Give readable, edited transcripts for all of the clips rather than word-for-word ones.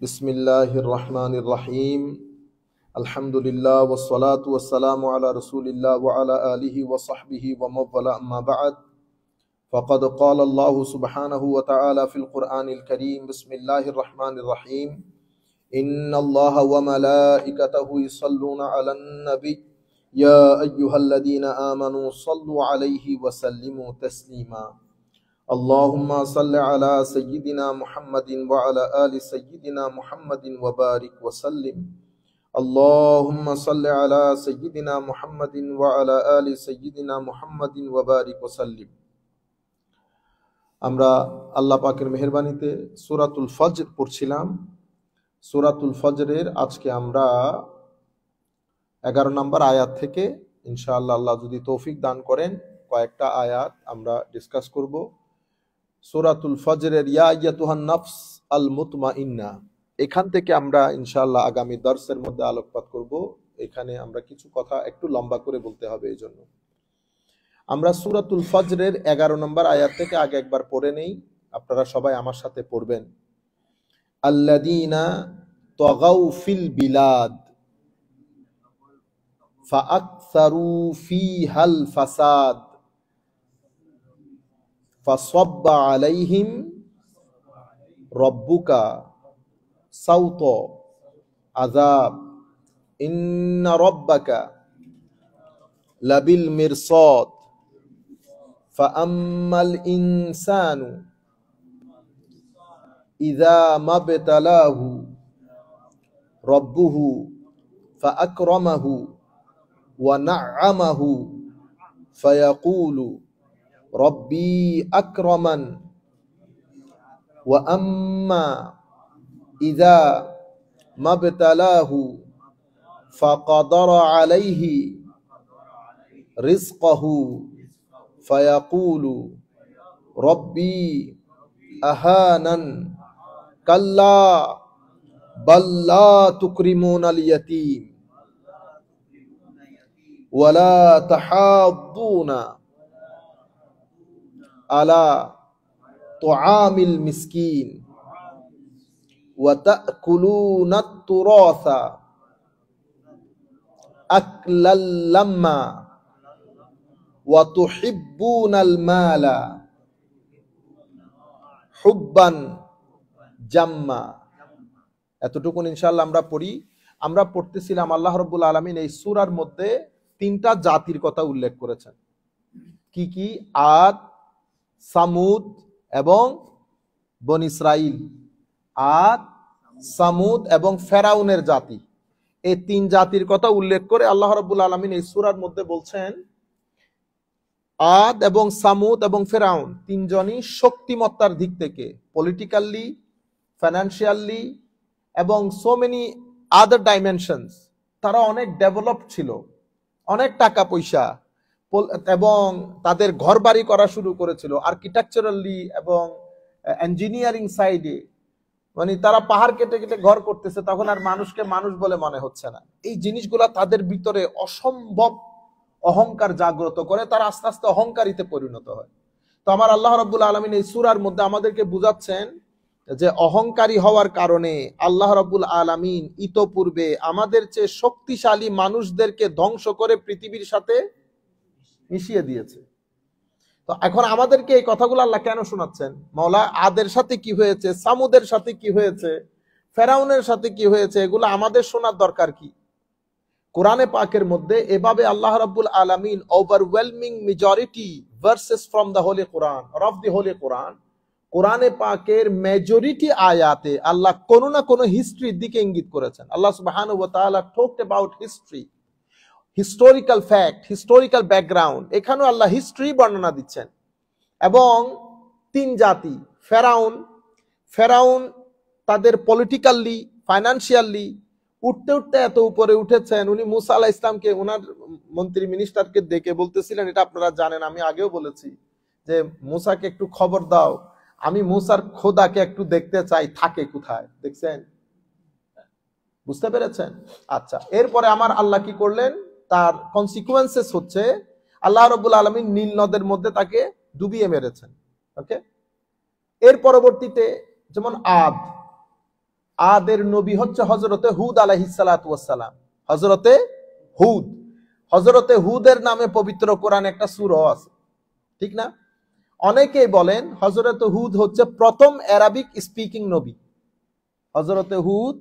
बिस्मिल्लाहिर्रहमानिर्रहीम अल्हम्दुलिल्लाह वस्सलातु वस्सलामु अला रसूलिल्लाह व अला आलिहि व सहबिहि व मव्वला अम्मा बअद फ़क़द क़ाल अल्लाहु सुब्हानहु व तआला फ़िल क़ुरआनिल करीम बिस्मिल्लाहिर्रहमानिर्रहीम इन्नल्लाहा व मलाइकतहु युसल्लूना अलन नबी या अय्युहल्लज़ीना आमनू सल्लु अलैहि व सल्लिमू तस्लीमा अल्लाहुम्मा सल्लि अला सय्यिदिना मुहम्मदिन व अला आलि सय्यिदिना मुहम्मदिन व बारिक व सल्लिम अल्लाहुम्मा सल्लि अला सय्यिदिना मुहम्मदिन व अला आलि सय्यिदिना मुहम्मदिन व बारिक व सल्लिम। আমরা আল্লাহ পাকের মেহেরবানিতে সূরাতুল ফজর পড়ছিলাম। সূরাতুল ফজরের আজকে আমরা 11 নম্বর আয়াত থেকে ইনশাআল্লাহ আল্লাহ যদি তৌফিক দান করেন কয়েকটা আয়াত আমরা ডিসকাস করব। সূরাতুল ফজরের ইয়া আইয়াতুহান নাফস আল মুতমাইন্না, এখান থেকে আমরা ইনশাআল্লাহ আগামী দর্সের মধ্যে আলোকপাত করব। এখানে আমরা কিছু কথা একটু লম্বা করে বলতে হবে, এই জন্য আমরা সূরাতুল ফজরের 11 নম্বর আয়াত থেকে আগে একবার পড়ে নেই। আপনারা সবাই আমার সাথে পড়বেন। আল্লাযীনা তাগাউ ফিল বিলাদ ফাআকসারু ফীহাল ফাসাদ ফাসাব্বা আলাইহিম রব্বুকা সাউত আযাব ইন্না রব্বাকা লাবিল মিরসাদ ফাআম্মাল ইনসানু ইযা মাবতালাহু রব্বুহু ফাআকরামাহু ওয়া না'আমাহু ফায়াকুলু রব্বি আকরামান ওয়া আম্মা ইযা মাবতালাহু ফাকাদারা আলাইহি রিজকাহু ফায়াকুলু রব্বি আহানান কাল্লা বাল লা তুকরিমুনাল ইয়াতীম ওয়া লা তাহাদ্দুনা আলা তুআমিল মিসকিন ওয়া তা'কুলুনাত তুরাসা আকলাল লাম্মা ওয়া তুহিব্বুনাল মালা হুব্বান জাম্মা। এতটুকুন ইনশাআল্লাহ আমরা পড়ি। আমরা পড়তেছিলাম আল্লাহ রাব্বুল আলামিন এই সূরার মধ্যে তিনটা জাতির কথা উল্লেখ করেছেন। কি কি? আদ, সামুদ এবং বনি ইসরাইল। আদ, সামুদ এবং ফেরাউনের জাতি, এই তিন জাতির কথা উল্লেখ করে আল্লাহ রাব্বুল আলামিন এই সূরার মধ্যে বলছেন আদ এবং সামুদ এবং ফেরাউন তিনজনই শক্তিমত্তার দিক থেকে, পলিটিক্যালি, ফাইন্যান্সিয়ালি এবং সো মেনি আদার ডাইমেনশনস, তারা অনেক ডেভেলপড ছিল, অনেক টাকা পয়সা এবং তাদের ঘর বাড়ি করা শুরু করেছিল আর্কিটেকচারালি এবং ইঞ্জিনিয়ারিং সাইডে। মানে তারা পাহাড় কেটে কেটে ঘর করতেছে, তখন আর মানুষকে মানুষ বলে মনে হচ্ছে না। এই জিনিসগুলা তাদের ভিতরে অসম্ভব অহংকার জাগ্রত করে, তারা আস্তে আস্তে অহংকারীতে পরিণত হয়। তো আমার আল্লাহ রাব্বুল আলামিন এই সূরার মধ্যে আমাদেরকে বুঝাচ্ছেন যে অহংকারী হওয়ার কারণে আল্লাহ রাব্বুল আলামিন ইতোপূর্বে আমাদের চেয়ে শক্তিশালী মানুষদেরকে ধ্বংস করে পৃথিবীর সাথে মিশিয়ে দিয়েছে। তো এখন আমাদেরকে এই কথাগুলো আল্লাহ কেন শোনাচ্ছেন? মাওলা আদের সাথে কি হয়েছে, সামুদের সাথে কি হয়েছে, ফেরাউনের সাথে কি হয়েছে, এগুলো আমাদের শোনার দরকার কি? কোরআনে পাকের মধ্যে এভাবে আল্লাহ রাব্বুল আলামিন overwhelming majority verses from the holy Quran of the holy Quran, কোরআনে পাকের মেজরিটি আয়াতে আল্লাহ কোনো না কোনো হিস্ট্রির দিকে ইঙ্গিত করেছেন। আল্লাহ সুবহানাহু ওয়া তাআলা talked about history, historical fact, historical background. এখানেও আল্লাহ হিস্ট্রি বর্ণনা দিচ্ছেন। এবং তিন জাতি, ফেরাউন তাদের পলিটিক্যালি, ফাইন্যান্সিয়ালি উঠতে উঠতে এত উপরে উঠেছেন, উনি মুসা আলাইহিস সালামকে ওনার মন্ত্রী মিনিস্টারকে ডেকে বলতেছিলেন, এটা আপনারা জানেন, আমি আগেও বলেছি, যে মুসাকে একটু খবর দাও, আমি মুসার খোদাকে একটু দেখতে চাই, থাকে কোথায়। দেখছেন? বুঝতে পেরেছেন? আচ্ছা, এরপরে আমার আল্লাহ কি করলেন? তার কনসিকুয়েন্সেস হচ্ছে আল্লাহ রাব্বুল আলামিন নীল নদের মধ্যে তাকে ডুবিয়ে মেরেছেন। ওকে, এর পরবর্তীতে যেমন আদ, আদের নবী হচ্ছে হযরতে হুদ আলাইহিস সালাতু ওয়াস সালাম। হযরতে হুদের নামে পবিত্র কোরআনে একটা সূরা আছে, ঠিক না? অনেকেই বলেন হযরতে হুদ হচ্ছে প্রথম অ্যারাবিক স্পিকিং নবী। হযরতে হুদ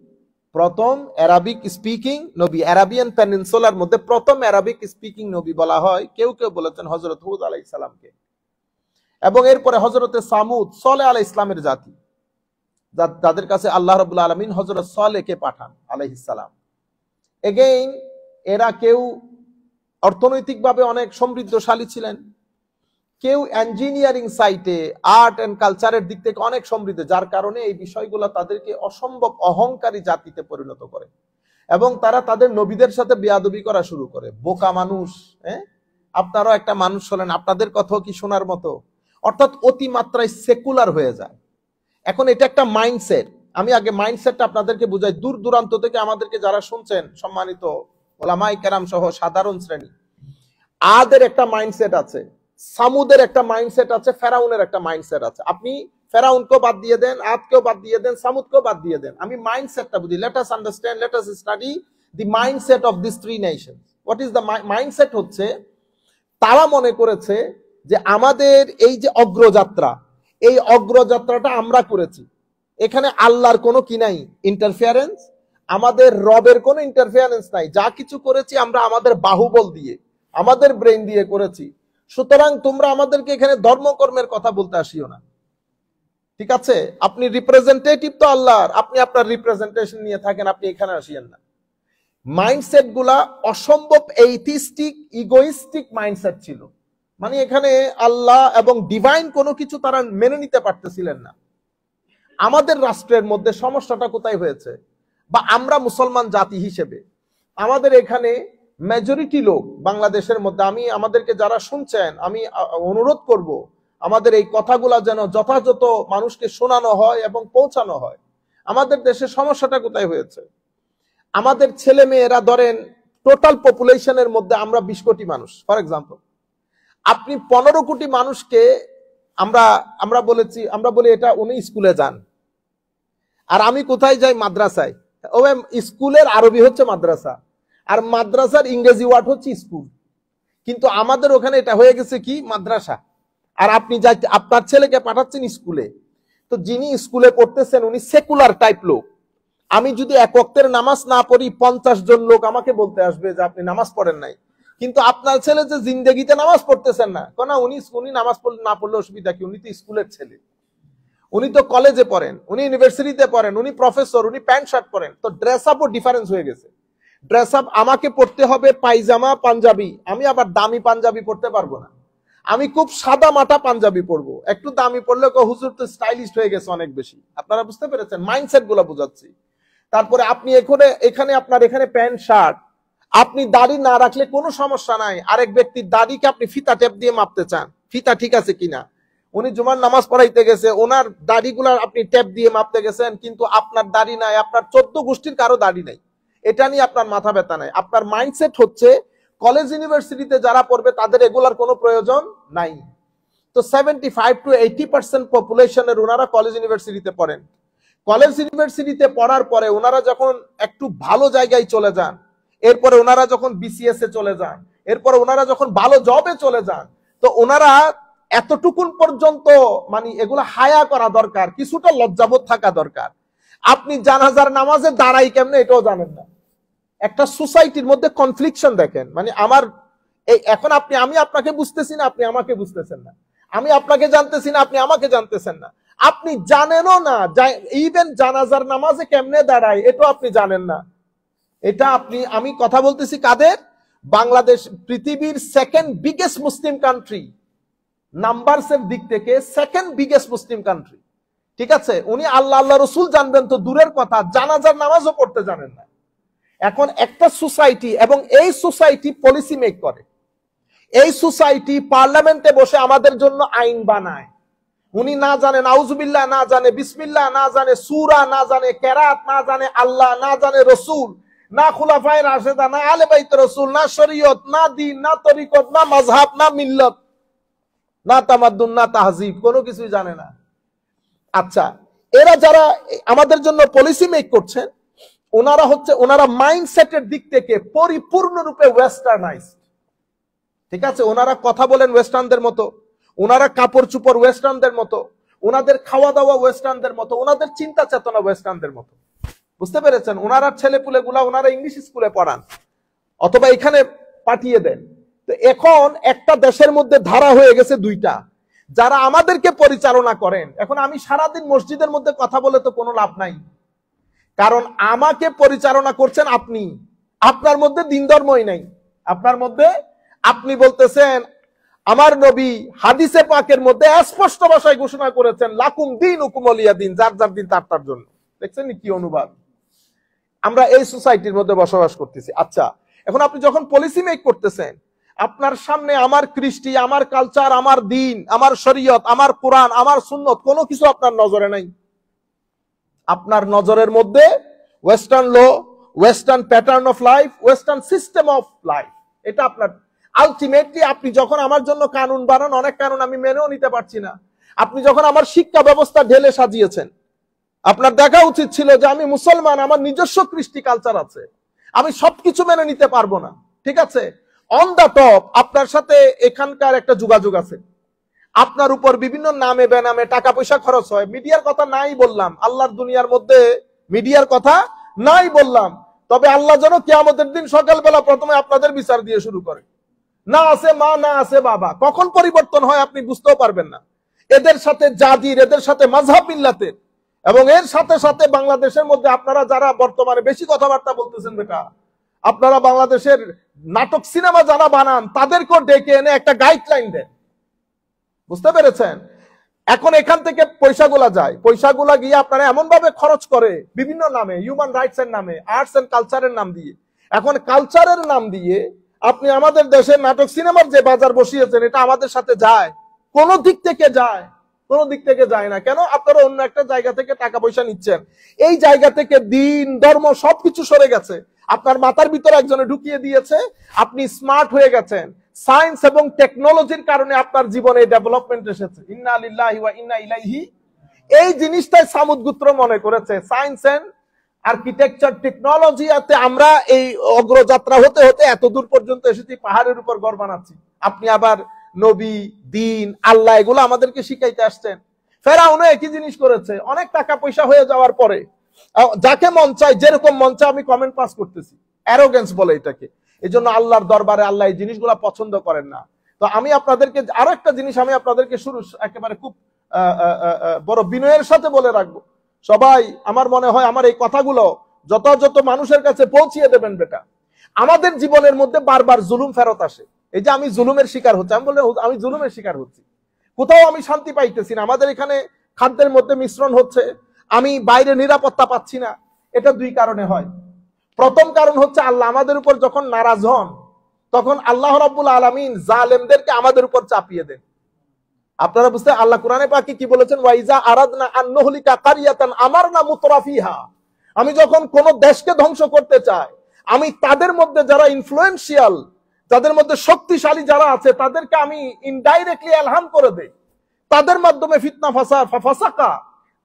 প্রথম অ্যারাবিক স্পিকিং নবী, অ্যারাবিয়ান পেনিনসুলার মধ্যে প্রথম অ্যারাবিক স্পিকিং নবী বলা হয়। কেউ কেউ বলেছেন হযরত হুদ আলাইহিস সালামকে। এবং এরপরে হযরতে সামুদ, সলেহ আলাইহিস ইসলামের জাতি, যাদের কাছে আল্লাহ রাব্বুল আলামিন হযরত সলেহকে পাঠান আলাইহিস সালাম। এগেইন এরা কেউ অর্থনৈতিকভাবে অনেক সমৃদ্ধশালী ছিলেন, কেউ ইঞ্জিনিয়ারিং সাইটে, আর্ট এন্ড কালচারের দিক থেকে অনেক সমৃদ্ধ, যার কারণে এই বিষয়গুলো তাদেরকে অসম্ভব অহংকারী জাতিতে পরিণত করে এবং তারা তাদের নবীদের সাথে বেয়াদবি করা শুরু করে। বোকা মানুষ, আপনারাও একটা মানুষ হলেন, আপনাদের কথাও কি শোনার মতো? অর্থাৎ অতিমাত্রায় সেকুলার হয়ে যায়। এখন এটা একটা মাইন্ডসেট। আমি আগে মাইন্ডসেটটা আপনাদেরকে বুঝাই। দূর দূরান্ত থেকে আমাদেরকে যারা শুনছেন, সম্মানিত ওলামায়ে কেরাম সহ সাধারণ শ্রেণী, আদের একটা মাইন্ডসেট আছে, সামুদের একটা মাইন্ডসেট আছে, ফেরাউনের একটা মাইন্ডসেট আছে। আপনি ফেরাউনকেও বাদ দিয়ে দেন, আদকেও বাদ দিয়ে দেন, সামুদকেও বাদ দিয়ে দেন। আমি মাইন্ডসেটটা বুঝি। Let us understand, let us study the mindset of this three Nations. What is the mindset? হচ্ছে তারা মনে করেছে যে আমাদের এই যে অগ্রযাত্রা, এই অগ্রযাত্রাটা আমরা করেছি, এখানে আল্লাহর কোনো কি নাই, ইন্টারফিয়ারেন্স, আমাদের রবের কোনো ইন্টারফিয়ারেন্স নাই, যা কিছু করেছি আমরা আমাদের বাহুবল দিয়ে, আমাদের ব্রেন দিয়ে করেছি, সুতরাং তোমরা আমাদেরকে এখানে ধর্মকর্মের কথা বলতে আসিও না। ঠিক আছে, আপনি রিপ্রেজেন্টেটিভ তো আল্লাহর, আপনি আপনার রিপ্রেজেন্টেশন নিয়ে থাকেন, আপনি এখানে আসিয়েন না। মাইন্ডসেট গুলা অসম্ভব এইথিস্টিক, ইগোইস্টিক মাইন্ডসেট ছিল। মানে এখানে আল্লাহ এবং ডিভাইন কোনো কিছু তারা মেনে নিতে পারতেছিলেন না। আমাদের রাষ্ট্রের মধ্যে সমস্যাটা কোথায় হয়েছে, বা আমরা মুসলমান জাতি হিসেবে আমাদের এখানে মেজরিটি লোক বাংলাদেশের মধ্যে, আমি আমাদেরকে যারা শুনছেন আমি অনুরোধ করব আমাদের এই কথাগুলা যেন যথাযথ মানুষকে শোনানো হয় এবং পৌঁছানো হয়। আমাদের দেশে সমস্যাটা কোথায় হয়েছে, আমাদের ছেলে মেয়েরা ধরেন টোটাল পপুলেশনের মধ্যে আমরা 20 কোটি মানুষ, ফর এক্সাম্পল, আপনি 15 কোটি মানুষকে আমরা বলি এটা উনি স্কুলে যান, আর আমি কোথায় যাই, মাদ্রাসায়। স্কুলের আরবি হচ্ছে মাদ্রাসা, আর মাদ্রাসার ইংরেজি ওয়ার্ড হচ্ছে স্কুল। কিন্তু আমাদের ওখানে এটা হয়ে গেছে কি, মাদ্রাসা। আর আপনি আপনার ছেলেকে পাঠাচ্ছেন স্কুলে, তো যিনি স্কুলে পড়তেছেন উনি সেকুলার টাইপ লোক। আমি যদি এক ওয়াক্তের নামাজ না পড়ি, 50 জন লোক আমাকে বলতে আসবে যে আপনি নামাজ পড়েন নাই। কিন্তু আপনার ছেলে যে জিন্দেগিতে নামাজ পড়তেছেন না, কেন উনি নামাজ না পড়লে অসুবিধা কি, উনি তো স্কুলের ছেলে, উনি তো কলেজে পড়েন, উনি ইউনিভার্সিটিতে পড়েন, উনি প্রফেসর, উনি প্যান্ট শার্ট পরেন। তো ড্রেস আপও ডিফারেন্স হয়ে গেছে। ড্রেস আপ আমাকে পড়তে হবে পায়জামা পাঞ্জাবি, আমি আবার দামি পাঞ্জাবি পড়তে পারবো না, আমি খুব সাদা মাটা পাঞ্জাবি পরবো। একটু দামি পড়লে হুজুর তো স্টাইলিশ হয়ে গেছে অনেক বেশি। আপনারা বুঝতে পেরেছেন মাইন্ডসেট গুলো বুঝাচ্ছি। তারপরে আপনি এখানে আপনার এখানে প্যান্ট শার্ট, আপনি দাড়ি না রাখলে কোনো সমস্যা নাই। আরেক ব্যক্তির দাড়িকে আপনি ফিতা টেপ দিয়ে মাপতে চান, ফিতা ঠিক আছে কিনা, উনি জুমার নামাজ পড়াইতে গেছে, ওনার দাড়িগুলা আপনি টেপ দিয়ে মাপতে গেছেন, কিন্তু আপনার দাড়ি নাই, আপনার 14 গোষ্ঠীর কারো দাড়ি নাই, এটা নিয়ে আপনার মাথা ব্যথা নাই। আপনার মাইন্ডসেট হচ্ছে কলেজ ইউনিভার্সিটিতে যারা পড়বে তাদের এগুলার কোনো প্রয়োজন নাই। তো 75 to 80% পপুলেশনের ওনারা কলেজ ইউনিভার্সিটিতে পড়েন। কলেজ ইউনিভার্সিটিতে পড়ার পরে ওনারা যখন একটু ভালো জায়গায় চলে যান, এরপরে ওনারা যখন বিসিএস এ চলে যান, এরপরে ওনারা যখন ভালো জবে চলে যান, তো ওনারা এতটুকুন পর্যন্ত মানে এগুলো হায়া করা দরকার, কিছুটা লজ্জাবোধ থাকা দরকার। আপনি জানাজার নামাজে দাঁড়াই কেমনে এটাও জানেন না। একটা সোসাইটির মধ্যে কনফ্লিকশন দেখেন, মানে আমার এই এখন আমি আপনাকে বুঝতেছি না, আপনি আমাকে বুঝতেছেন না, আমি আপনাকে জানতেছি না, আপনি আমাকে জানতেছেন না, আপনি জানেনও না ইভেন জানাজার নামাজে কেমনে দাঁড়ায় এটাও আপনি জানেন না। এটা আমি কথা বলতেছি কাদের, বাংলাদেশ পৃথিবীর সেকেন্ড বিগেস্ট মুসলিম কান্ট্রি, নাম্বারসের দিক থেকে সেকেন্ড বিগেস্ট মুসলিম কান্ট্রি। ঠিক আছে, উনি আল্লাহ রসুল জানবেন তো দূরের কথা, জানাজার নামাজও পড়তে জানেন না। এখন একটা সোসাইটি, এবং এই সোসাইটি পলিসি মেক করে, এই সোসাইটি পার্লামেন্টে বসে আমাদের জন্য আইন বানায়। উনি না জানে নাউজুবিল্লাহ, না জানে বিসমিল্লাহ, না জানে সূরা, না জানে কেরাত, না জানে আল্লাহ, না জানে রসুল, না খুলাফায়ে রাশেদা, না আহলে বাইত রসুল, না শরীয়ত, না দ্বীন, না তরিকত, না মাযহাব, না মিল্লত, না তামাদ্দুন, না তাহজিব, কোনো কিছুই জানে না। আচ্ছা, এরা যারা আমাদের জন্য পলিসি মেক করছেন, ওনারা মাইন্ডসেটের দিক থেকে পরিপূর্ণরূপে ওয়েস্টার্নাইজড। ঠিক আছে, ওনারা কথা বলেন ওয়েস্টার্নদের মতো, ওনারা কাপড় চুপড় ওয়েস্টার্নদের মতো, ওনাদের খাওয়া দাওয়া ওয়েস্টার্নদের মতো, ওনাদের চিন্তা চেতনা ওয়েস্টার্নদের মতো। বুঝতে পেরেছেন? ওনারা ছেলেপুলে গুলা ওনারা ইংলিশ স্কুলে পড়ান অথবা এখানে পাঠিয়ে দেন। তো এখন একটা দেশের মধ্যে ধারা হয়ে গেছে দুইটা, যারা আমাদেরকে পরিচালনা করেন। এখন আমি সারাদিন মসজিদের মধ্যে কথা বলে তো কোনো লাভ নাই, কারণ আমাকে পরিচালনা করছেন আপনি। আপনার মধ্যে দিন ধর্মই নাই। আপনার মধ্যে আপনি বলতেছেন আমার নবী হাদিসে পাকের মধ্যে স্পষ্ট ভাষায় ঘোষণা করেছেন লাকুম দীনুকুম ওয়ালিয়া দিন, যার যার দিন তার তার জন্য। দেখছেন কি অনুবাদ? আমরা এই সোসাইটির মধ্যে বসবাস করতেছি। আচ্ছা, এখন আপনি যখন পলিসি মেক করতেছেন, আপনার সামনে আমার কৃষ্টি, আমার কালচার, আমার দিন, আমার শরীয়ত, আমার কোরআন, আমার সুন্নত কোনো কিছু আপনার নজরে নাই। আপনার নজরের মধ্যে western law, western pattern of life, western system of life, এটা আপনার। আলটিমেটলি আপনি যখন আমার জন্য কানুন বানান, অনেক কানুন আমি মেনেও নিতে পারছি না। আপনি যখন আমার শিক্ষা ব্যবস্থা ঢেলে সাজিয়েছেন, আপনার দেখা উচিত ছিল যে আমি মুসলমান, আমার নিজস্ব কৃষ্টি কালচার আছে, আমি সবকিছু মেনে নিতে পারবো না। ঠিক আছে, অন দা টপ আপনার সাথে এখানকার একটা যোগাযোগ আছে, আপনার উপর বিভিন্ন নামে বেনামে টাকা পয়সা খরচ হয়। মিডিয়ার কথা নাই বললাম, আল্লাহর দুনিয়ার মধ্যে মিডিয়ার কথা নাই বললাম। তবে আল্লাহ যেন কিয়ামতের দিন সকালবেলা প্রথমে আপনাদের বিচার দিয়ে শুরু করে। না আছে মা, না আছে বাবা, কখন পরিবর্তন হয় আপনি বুঝতেও পারবেন না। এদের সাথে জাতির, এদের সাথে মাযহাব মিল্লাতের, এবং এর সাথে সাথে বাংলাদেশের মধ্যে আপনারা যারা বর্তমানে বেশি কথাবার্তা বলতেছেন, বেটা আপনারা বাংলাদেশের নাটক সিনেমা যারা বানান তাদেরকেও ডেকে এনে একটা গাইডলাইন দেন। বুঝতে পেরেছেন? এখন এখান থেকে পয়সাগুলা যায়, পয়সাগুলা গিয়ে আপনারা এমন ভাবে খরচ করে বিভিন্ন নামে, হিউম্যান রাইটস এর নামে, আর্টস এন্ড কালচারের নাম দিয়ে। এখন কালচারের নাম দিয়ে আপনি আমাদের দেশের নাটক সিনেমার যে বাজার বসিয়েছেন, এটা আমাদের সাথে যায়? কোন দিক থেকে যায়? কোন দিক থেকে যায় না। কেন? আপনারা অন্য একটা জায়গা থেকে টাকা পয়সা নিচ্ছেন। এই জায়গা থেকে দিন ধর্ম সবকিছু সরে গেছে, আপনার মাথার ভিতরে একজনে ঢুকিয়ে দিয়েছে। আপনি স্মার্ট হয়ে গেছেন, সায়েন্স এবং টেকনোলজির কারণে আপনার জীবনে ডেভেলপমেন্ট এসেছে। ইন্না লিল্লাহি ওয়া ইন্না ইলাইহি, এই জিনিসটাই সামুদ গোত্র মনে করেছে। সায়েন্স এন্ড আর্কিটেকচার টেকনোলজিতে আমরা এই অগ্রযাত্রা হতে হতে এত দূর পর্যন্ত এসেছি, পাহাড়ের উপর ঘর বানাচ্ছি। আপনি আবার নবী, দিন, আল্লাহ এগুলো আমাদেরকে শিখাইতে আসছেন। ফেরাউনও একই জিনিস করেছে। অনেক টাকা পয়সা হয়ে যাওয়ার পরে যাকে মন চায়, যেরকম মন চায় আমি কমেন্ট পাস করতেছি, অ্যারোগেন্স বলে এটাকে। এই জন্য আল্লাহর দরবারে আল্লাহ এই জিনিসগুলো পছন্দ করেন না। তো আমি আপনাদেরকে আরো একটা জিনিস আমি আপনাদেরকে শুরু একেবারে খুব বড় বিনয়ের সাথে বলে রাখবো। সবাই আমার মনে হয় আমার এই কথাগুলো যথাযথ মানুষের কাছে পৌঁছিয়ে দেবেন। বেটা, আমাদের জীবনের মধ্যে বারবার জুলুম ফেরত আসে। এই যে আমি জুলুমের শিকার হচ্ছি, আমি বললাম আমি জুলুমের শিকার হচ্ছি, কোথাও আমি শান্তি পাইতেছি না। আমাদের এখানে খাদ্যের মধ্যে মিশ্রণ হচ্ছে, আমি বাইরে নিরাপত্তা পাচ্ছি না। এটা দুই কারণে হয়। প্রথম কারণ হচ্ছে আল্লাহ আমাদের উপর যখন নারাজ হন, তখন আল্লাহ রাব্বুল আলামিন জালেমদেরকে আমাদের উপর চাপিয়ে দেন। আপনারা বুঝতে, আল্লাহ কোরআনে পাকে কি বলেছেন? ওয়াইজা আরাদনা আন নুহলিকা কারিয়াতান আমারনা মুতরাফিহা, আমি যখন কোন দেশকে ধ্বংস করতে চাই, আমি তাদের মধ্যে যারা ইনফ্লুয়েন্সিয়াল, যাদের মধ্যে শক্তিশালী যারা আছে, তাদেরকে আমি ইনডাইরেক্টলি এলহাম করে দেই। তাদের মাধ্যমে ফিতনা ফাসাকা,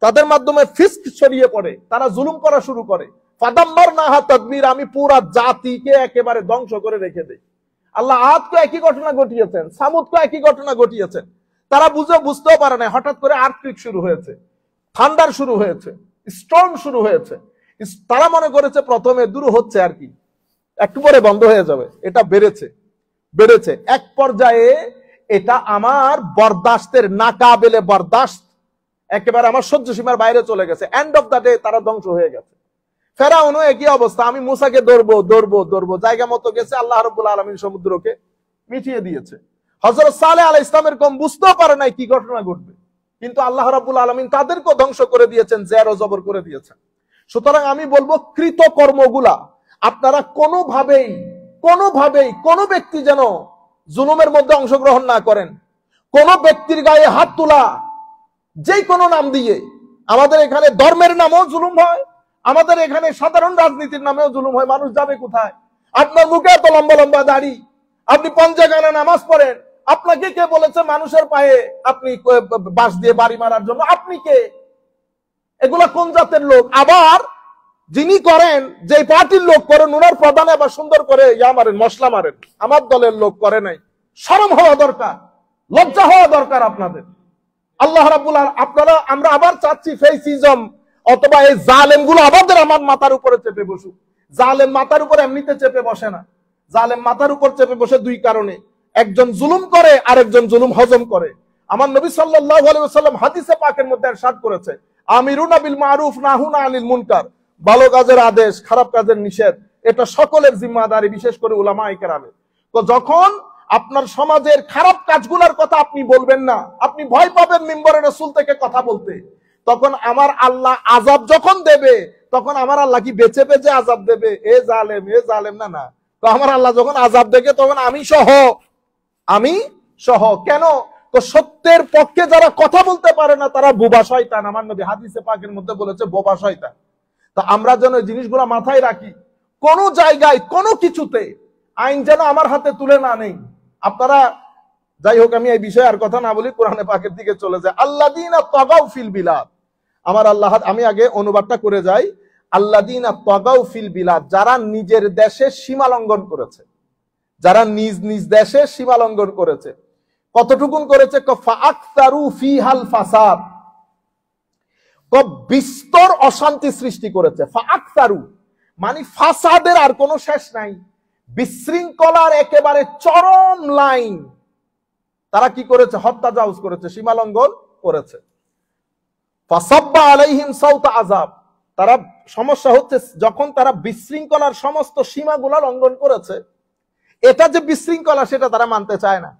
তাদের মাধ্যমে ফিস্ক ছড়িয়ে পড়ে, তারা জুলুম করা শুরু করে। ফাদাম্মারনাহা তাদবীর, আমি পুরা জাতিকে একেবারে ধ্বংস করে রেখে দেই। আল্লাহ আদকে একই ঘটনা ঘটিয়েছেন, সামুদকে একই ঘটনা ঘটিয়েছেন। তারা বুঝতেও পারে না, হঠাৎ করে আর্থকুইক শুরু হয়েছে, থান্ডার শুরু হয়েছে, স্টর্ম শুরু হয়েছে। তারা মনে করেছে প্রথমে দূর হচ্ছে আর কি, একটু পরে বন্ধ হয়ে যাবে। এটা বেড়েছে এক পর্যায়ে এটা আমার বরদাস্তের নাকাবেলে বরদাস্ত, একেবারে আমার সহ্য সীমার বাইরে চলে গেছে। এন্ড অফ দা ডে তারা ধ্বংস হয়ে গেছে। ফেরাউনও একই অবস্থা, আমি মুসাকে ধরবো, জায়গা মতো গেছে, আল্লাহ রাব্বুল আলামিন সমুদ্রকে মিটিয়ে দিয়েছে। হযরত সালেহ আলাইহিস সালামের কম বুঝতেও পারে নাই কি ঘটনা ঘটবে, কিন্তু আল্লাহ রাব্বুল আলামিন তাদেরকেও ধ্বংস করে দিয়েছেন, জের ও জবর করে দিয়েছেন। সুতরাং আমি বলবো কৃত কর্মগুলা আপনারা কোনোভাবেই কোন ব্যক্তি যেন জুলুমের মধ্যে অংশগ্রহণ না করেন। কোন ব্যক্তির গায়ে হাত তোলা, যে কোনো নাম দিয়ে, আমাদের এখানে ধর্মের নামেও জুলুম হয়, আমাদের এখানে সাধারণ রাজনীতির নামেও জুলুম হয়। মানুষ যাবে কোথায়? আপনার মুখে এত লম্বা লম্বা দাড়ি, আপনি পঞ্চাগানা নামাজ পড়েন, আপনাকে কে বলেছে মানুষের পায়ে আপনি বাঁশ দিয়ে বাড়ি মারার জন্য? আপনি কে? এগুলা কোন জাতের লোক? আবার যিনি করেন, যে পার্টির লোক করেন, ওনার প্রধানে আবার সুন্দর করে ইয়া মারেন, মশলা মারেন। আমার দলের লোক করে নাই। শরম হওয়া দরকার, লজ্জা হওয়া দরকার আপনাদের। আল্লাহ রাব্বুল আলামিন, আপনারা, আমরা আবার চাচ্ছি ফেসিজম অথবা এই জালেম গুলো আমার মাথার উপরে চেপে বসুক। জালেম মাথার উপরে এমনিতে চেপে বসে না। জালেম মাথার উপর চেপে বসে দুই কারণে, একজন জুলুম করে আর একজন জুলুম হজম করে। আমার নবী সাল্লাল্লাহু আলাইহি ওয়াসাল্লাম হাদিসে পাকের মধ্যে ইরশাদ করেছে, আমিরুনা বিল মারুফ নাহুনা আনিল মুনকার, ভালো কাজের আদেশ, খারাপ কাজের নিষেধ, এটা সকলের জিম্মাদারি, বিশেষ করে উলামায়ে কেরামের। তো যখন আপনার সমাজের খারাপ কাজগুলোর কথা আপনি বলবেন না, আপনি ভয় পাবেন মিম্বরে রাসূল থেকে কথা বলতে, তখন আমার আল্লাহ আযাব যখন দেবে, তখন আমার আল্লাহ কি বেঁচে বেঁচে আযাব দেবে? এ জালেম না না। তো আমার আল্লাহ যখন আযাব দেবে, তখন আমি সহ। কেন? তো সত্যের পক্ষে যারা কথা বলতে পারে না, তারা বোবা শয়তান। আমার নবী হাদিসে পাকের মধ্যে বলেছে বোবা শয়তান। তো আমরা যেন জিনিসগুলো মাথায় রাখি, কোন জায়গায় কোনো কিছুতে আইন যেন আমার হাতে তুলে না নেই। আপনারা, যাই হোক, আমি এই বিষয়ে আর কথা না বলি, কোরআনে পাকের দিকে চলে যায়। আল্লাযীনা তাগাউ ফিল বিলাদ, আমার আল্লাহ, আমি আগে অনুবাদটা করে যাই। আল্লাযীনা তাগাউ ফিল বিলাদ, যারা নিজের দেশে সীমা লঙ্ঘন করেছে, যারা নিজ নিজ দেশে সীমা লঙ্ঘন করেছে। কতটুকুন করেছে? ফাআকতারু ফিহাল ফাসাদ, বিস্তর অশান্তি সৃষ্টি করেছে। ফাআকতারু মানে ফাসাদের আর কোনো শেষ নাই, বিশৃঙ্খলার একেবারে চরম লাইন। তারা কি করেছে? হত্যাজাউজ করেছে, সীমা লঙ্ঘন করেছে। ফাসাব্বা আলাইহিম সাউতা আযাব, তারা, সমস্যা হচ্ছে যখন তারা বিশৃঙ্খলার সমস্ত সীমাগুলা লঙ্ঘন করেছে, এটা যে বিশৃঙ্খলা সেটা তারা মানতে চায় না।